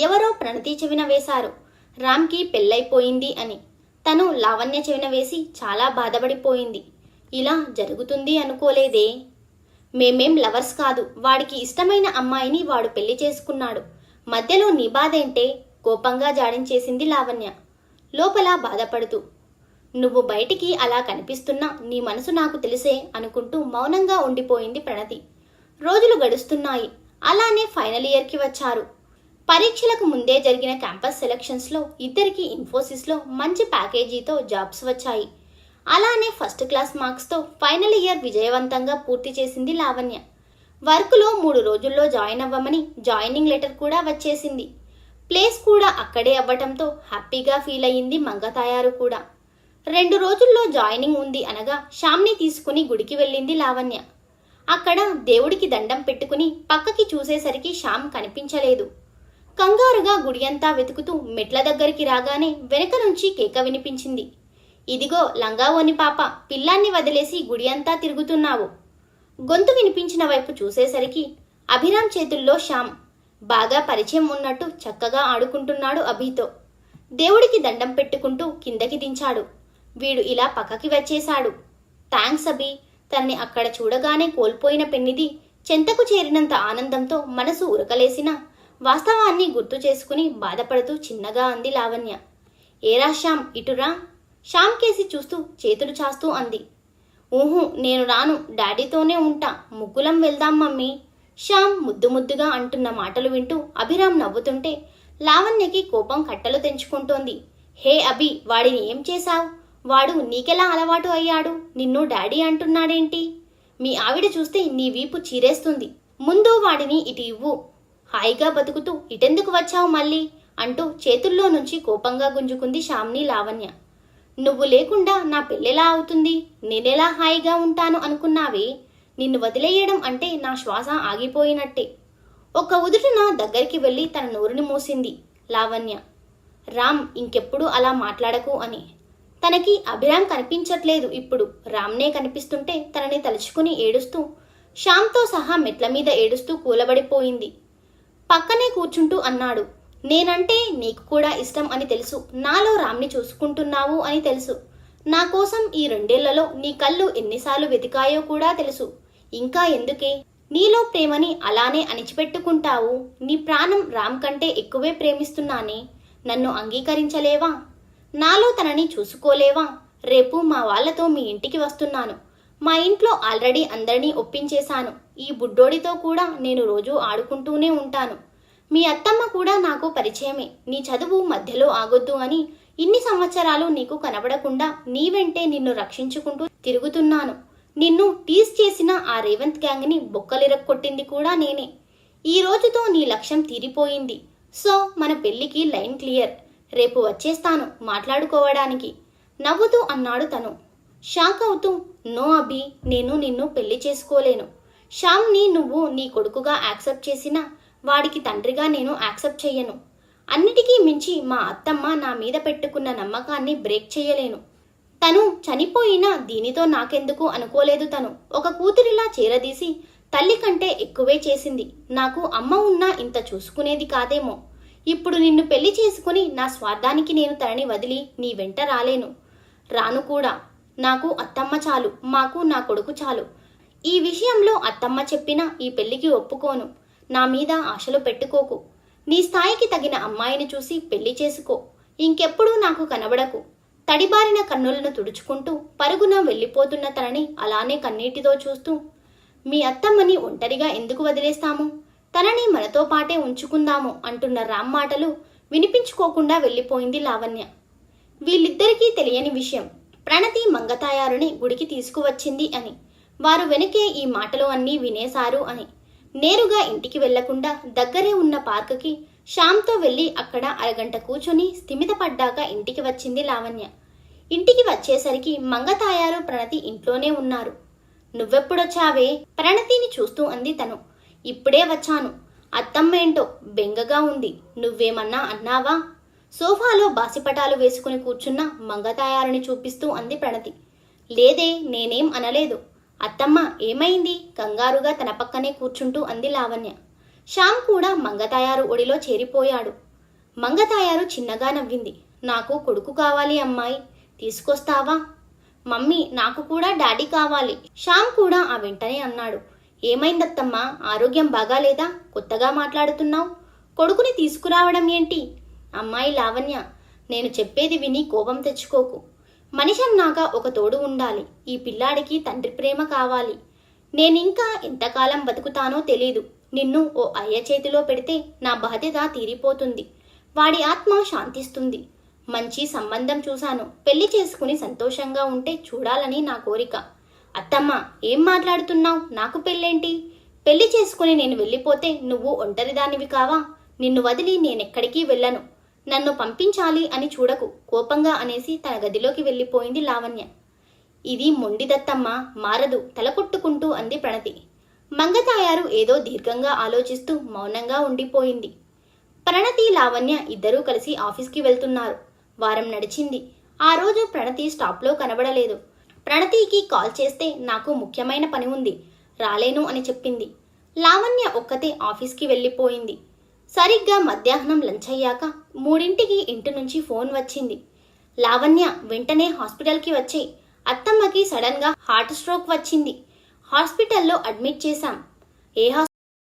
ఎవరో ప్రణతి చెవిన వేశారు, రామ్కి పెళ్ళైపోయింది అని. తను లావణ్య చెవిన వేసి చాలా బాధపడిపోయింది. ఇలా జరుగుతుంది అనుకోలేదే. మేమేం లవర్స్ కాదు, వాడికి ఇష్టమైన అమ్మాయిని వాడు పెళ్లి చేసుకున్నాడు, మధ్యలో నీ బాధేంటే, కోపంగా జాడించేసింది లావణ్య లోపల బాధపడుతూ. నువ్వు బయటికి అలా కనిపిస్తున్నా నీ మనసు నాకు తెలిసే అనుకుంటూ మౌనంగా ఉండిపోయింది ప్రణతి. రోజులు గడుస్తున్నాయి. అలానే ఫైనల్ ఇయర్కి వచ్చారు. పరీక్షలకు ముందే జరిగిన క్యాంపస్ సెలక్షన్స్లో ఇద్దరికి ఇన్ఫోసిస్లో మంచి ప్యాకేజీతో జాబ్స్ వచ్చాయి. అలానే ఫస్ట్ క్లాస్ మార్క్స్తో ఫైనల్ ఇయర్ విజయవంతంగా పూర్తి చేసింది లావణ్య. వర్క్లో 3 రోజుల్లో జాయిన్ అవ్వమని జాయినింగ్ లెటర్ కూడా వచ్చేసింది. ప్లేస్ కూడా అక్కడే అవ్వటంతో హ్యాపీగా ఫీల్ అయ్యింది మంగతాయారు కూడా. 2 రోజుల్లో జాయినింగ్ ఉంది అనగా శ్యామ్ని తీసుకుని గుడికి వెళ్ళింది లావణ్య. అక్కడ దేవుడికి దండం పెట్టుకుని పక్కకి చూసేసరికి శ్యామ్ కనిపించలేదు. కంగారుగా గుడి అంతా వెతుకుతూ మెట్ల దగ్గరికి రాగానే వెనక నుంచి కేక వినిపించింది. ఇదిగో లంగావోని పాప, పిల్లాన్ని వదిలేసి గుడి అంతా తిరుగుతున్నావు. గొంతు వినిపించిన వైపు చూసేసరికి అభిరామ్ చేతుల్లో శ్యామ్. బాగా పరిచయం ఉన్నట్టు చక్కగా ఆడుకుంటున్నాడు అభితో. దేవుడికి దండం పెట్టుకుంటూ కిందకి దించాడు. వీడు ఇలా పక్కకి వచ్చేశాడు. థ్యాంక్స్ అభి. తనని అక్కడ చూడగానే కోల్పోయిన పెన్నిది చెంతకు చేరినంత ఆనందంతో మనసు ఉరకలేసిన వాస్తవాన్ని గుర్తు చేసుకుని బాధపడుతూ చిన్నగా అంది లావణ్య. ఏరా శ్యామ్, ఇటురా. శ్యామ్ కేసి చూస్తూ చేతులు చాస్తూ అంది. ఊహు, నేను రాను, డాడీతోనే ఉంటా, ముగ్గులం వెళ్దాం మమ్మీ. శ్యామ్ ముద్దు ముద్దుగా అంటున్న మాటలు వింటూ అభిరామ్ నవ్వుతుంటే లావణ్యకి కోపం కట్టలు తెంచుకుంటోంది. హే అభి, వాడిని ఏం చేశావు? వాడు నీకెలా అలవాటు అయ్యాడు? నిన్ను డాడీ అంటున్నాడేంటి? మీ ఆవిడ చూస్తే నీ వీపు చీరేస్తుంది. ముందు వాడిని ఇటు ఇవ్వు. హాయిగా బతుకుతూ ఇటెందుకు వచ్చావు మళ్ళీ అంటూ చేతుల్లో నుంచి కోపంగా గుంజుకుంది శ్యామ్ని లావణ్య. నువ్వు లేకుండా నా పెళ్ళెలా అవుతుంది? నేనెలా హాయిగా ఉంటాను అనుకున్నావే? నిన్ను వదిలేయడం అంటే నా శ్వాస ఆగిపోయినట్టే. ఒక్క ఉదుటున దగ్గరికి వెళ్ళి తన నోరుని మూసింది లావణ్య. రామ్, ఇంకెప్పుడు అలా మాట్లాడకు అని. తనకి అభిరామ్ కనిపించట్లేదు, ఇప్పుడు రామ్నే కనిపిస్తుంటే తనని తలుచుకుని ఏడుస్తూ శ్యామ్తో సహా మెట్ల మీద ఏడుస్తూ కూలబడిపోయింది. పక్కనే కూర్చుంటూ అన్నాడు, నేనంటే నీకు కూడా ఇష్టం అని తెలుసు. నాలో రామ్ని చూసుకుంటున్నావు అని తెలుసు. నా కోసం ఈ 2 ఏళ్లలో నీ కళ్ళు ఎన్నిసార్లు వెతికాయో కూడా తెలుసు. ఇంకా ఎందుకే? నీలో ప్రేమని అలానే అణిచిపెట్టుకుంటావు. నీ ప్రాణం రామ్ కంటే ఎక్కువే ప్రేమిస్తున్నానే. నన్ను అంగీకరించలేవా? నాలో తనని చూసుకోలేవా? రేపు మా వాళ్లతో మీ ఇంటికి వస్తున్నాను. మా ఇంట్లో ఆల్రెడీ అందరినీ ఒప్పించేశాను. ఈ బుడ్డోడితో కూడా నేను రోజూ ఆడుకుంటూనే ఉంటాను. మీ అత్తమ్మ కూడా నాకు పరిచయమే. నీ చదువు మధ్యలో ఆగొద్దు అని ఇన్ని సంవత్సరాలు నీకు కనబడకుండా నీ వెంటే నిన్ను రక్షించుకుంటూ తిరుగుతున్నాను. నిన్ను టీస్ చేసిన ఆ రేవంత్ గ్యాంగ్ని బొక్కలిరక్కొట్టింది కూడా నేనే. ఈ రోజుతో నీ లక్ష్యం తీరిపోయింది. సో మన పెళ్లికి లైన్ క్లియర్. రేపు వచ్చేస్తాను మాట్లాడుకోవడానికి నవ్వుతూ అన్నాడు తను. షాక్ అవుతూ, నో అభి, నేను నిన్ను పెళ్లి చేసుకోలేను. శ్యామ్ని నువ్వు నీ కొడుకుగా యాక్సెప్ట్ చేసినా వాడికి తండ్రిగా నేను యాక్సెప్ట్ చెయ్యను. అన్నిటికీ మించి మా అత్తమ్మ నా మీద పెట్టుకున్న నమ్మకాన్ని బ్రేక్ చెయ్యలేను. తను చనిపోయినా దీనితో నాకెందుకు అనుకోలేదు. తను ఒక కూతురిలా చేరదీసి తల్లి కంటే ఎక్కువే చేసింది. నాకు అమ్మ ఉన్నా ఇంత చూసుకునేది కాదేమో. ఇప్పుడు నిన్ను పెళ్లి చేసుకుని నా స్వార్థానికి నేను తనని వదిలి నీ వెంట రాలేను. రాను కూడా. నాకు అత్తమ్మ చాలు, మాకు నా కొడుకు చాలు. ఈ విషయంలో అత్తమ్మ చెప్పినా ఈ పెళ్లికి ఒప్పుకోను. నా మీద ఆశలు పెట్టుకోకు. నీ స్థాయికి తగిన అమ్మాయిని చూసి పెళ్లి చేసుకో. ఇంకెప్పుడూ నాకు కనబడకు. తడిబారిన కన్నులను తుడుచుకుంటూ పరుగున వెళ్ళిపోతున్న తనని అలానే కన్నీటితో చూస్తూ, మీ అత్తమ్మని ఒంటరిగా ఎందుకు వదిలేస్తాము? తనని మనతో పాటే ఉంచుకుందాము అంటున్న రామ్ మాటలు వినిపించుకోకుండా వెళ్ళిపోయింది లావణ్య. వీళ్ళిద్దరికీ తెలియని విషయం, ప్రణతి మంగతాయారుని గుడికి తీసుకువచ్చింది అని. వారు వెనకే ఈ మాటలు అన్నీ వినేశారు అని. నేరుగా ఇంటికి వెళ్లకుండా దగ్గరే ఉన్న పార్కుకి శ్యామ్తో వెళ్ళి అక్కడ అరగంట కూర్చొని స్థిమితపడ్డాక ఇంటికి వచ్చింది లావణ్య. ఇంటికి వచ్చేసరికి మంగతాయారు ప్రణతి ఇంట్లోనే ఉన్నారు. నువ్వెప్పుడొచ్చావే? ప్రణతిని చూస్తూ అంది తను. ఇప్పుడే వచ్చాను. అత్తమ్మేంటో బెంగగా ఉంది. నువ్వేమన్నా అన్నావా? సోఫాలో బాసిపటాలు వేసుకుని కూర్చున్న మంగతాయారుని చూపిస్తూ అంది ప్రణతి. లేదే, నేనేం అనలేదు. అత్తమ్మ ఏమైంది? కంగారుగా తన పక్కనే కూర్చుంటూ అంది లావణ్య. శ్యామ్ కూడా మంగతాయారు ఒడిలో చేరిపోయాడు. మంగతాయారు చిన్నగా నవ్వింది. నాకు కొడుకు కావాలి అమ్మాయి, తీసుకొస్తావా? మమ్మీ, నాకు కూడా డాడీ కావాలి. శ్యామ్ కూడా ఆ వెంటనే అన్నాడు. ఏమైందత్తమ్మా, ఆరోగ్యం బాగాలేదా? కొత్తగా మాట్లాడుతున్నావు. కొడుకుని తీసుకురావడం ఏంటి? అమ్మాయి లావణ్య, నేను చెప్పేది విని కోపం తెచ్చుకోకు. మనిషన్నాక ఒక తోడు ఉండాలి. ఈ పిల్లాడికి తండ్రి ప్రేమ కావాలి. నేనింకా ఎంతకాలం బతుకుతానో తెలీదు. నిన్ను ఓ అయ్య చేతిలో పెడితే నా బాధ్యత తీరిపోతుంది. వాడి ఆత్మ శాంతిస్తుంది. మంచి సంబంధం చూశాను. పెళ్లి చేసుకుని సంతోషంగా ఉంటే చూడాలని నా కోరిక. అత్తమ్మ, ఏం మాట్లాడుతున్నావు? నాకు పెళ్ళేంటి? పెళ్లి చేసుకుని నేను వెళ్ళిపోతే నువ్వు ఒంటరిదానివి కావా? నిన్ను వదిలి నేనెక్కడికి వెళ్ళను. నన్ను పంపించాలి అని చూడకు, కోపంగా అనేసి తన గదిలోకి వెళ్ళిపోయింది లావణ్య. ఇది మొండిదత్తమ్మ, మారదు, తలకొట్టుకుంటూ అంది ప్రణతి. మంగతాయారు ఏదో దీర్ఘంగా ఆలోచిస్తూ మౌనంగా ఉండిపోయింది. ప్రణతి, లావణ్య ఇద్దరూ కలిసి ఆఫీస్కి వెళ్తున్నారు. వారం నడిచింది. ఆ రోజు ప్రణతి స్టాప్లో కనబడలేదు. ప్రణతికి కాల్ చేస్తే నాకు ముఖ్యమైన పని ఉంది, రాలేను అని చెప్పింది. లావణ్య ఒక్కతే ఆఫీస్కి వెళ్ళిపోయింది. సరిగ్గా మధ్యాహ్నం లంచ్ అయ్యాక 3ంటికి ఇంటి నుంచి ఫోన్ వచ్చింది. లావణ్య, వెంటనే హాస్పిటల్కి వచ్చేయ్. అత్తమ్మకి సడన్గా హార్ట్ స్ట్రోక్ వచ్చింది. హాస్పిటల్లో అడ్మిట్ చేశాం. ఏ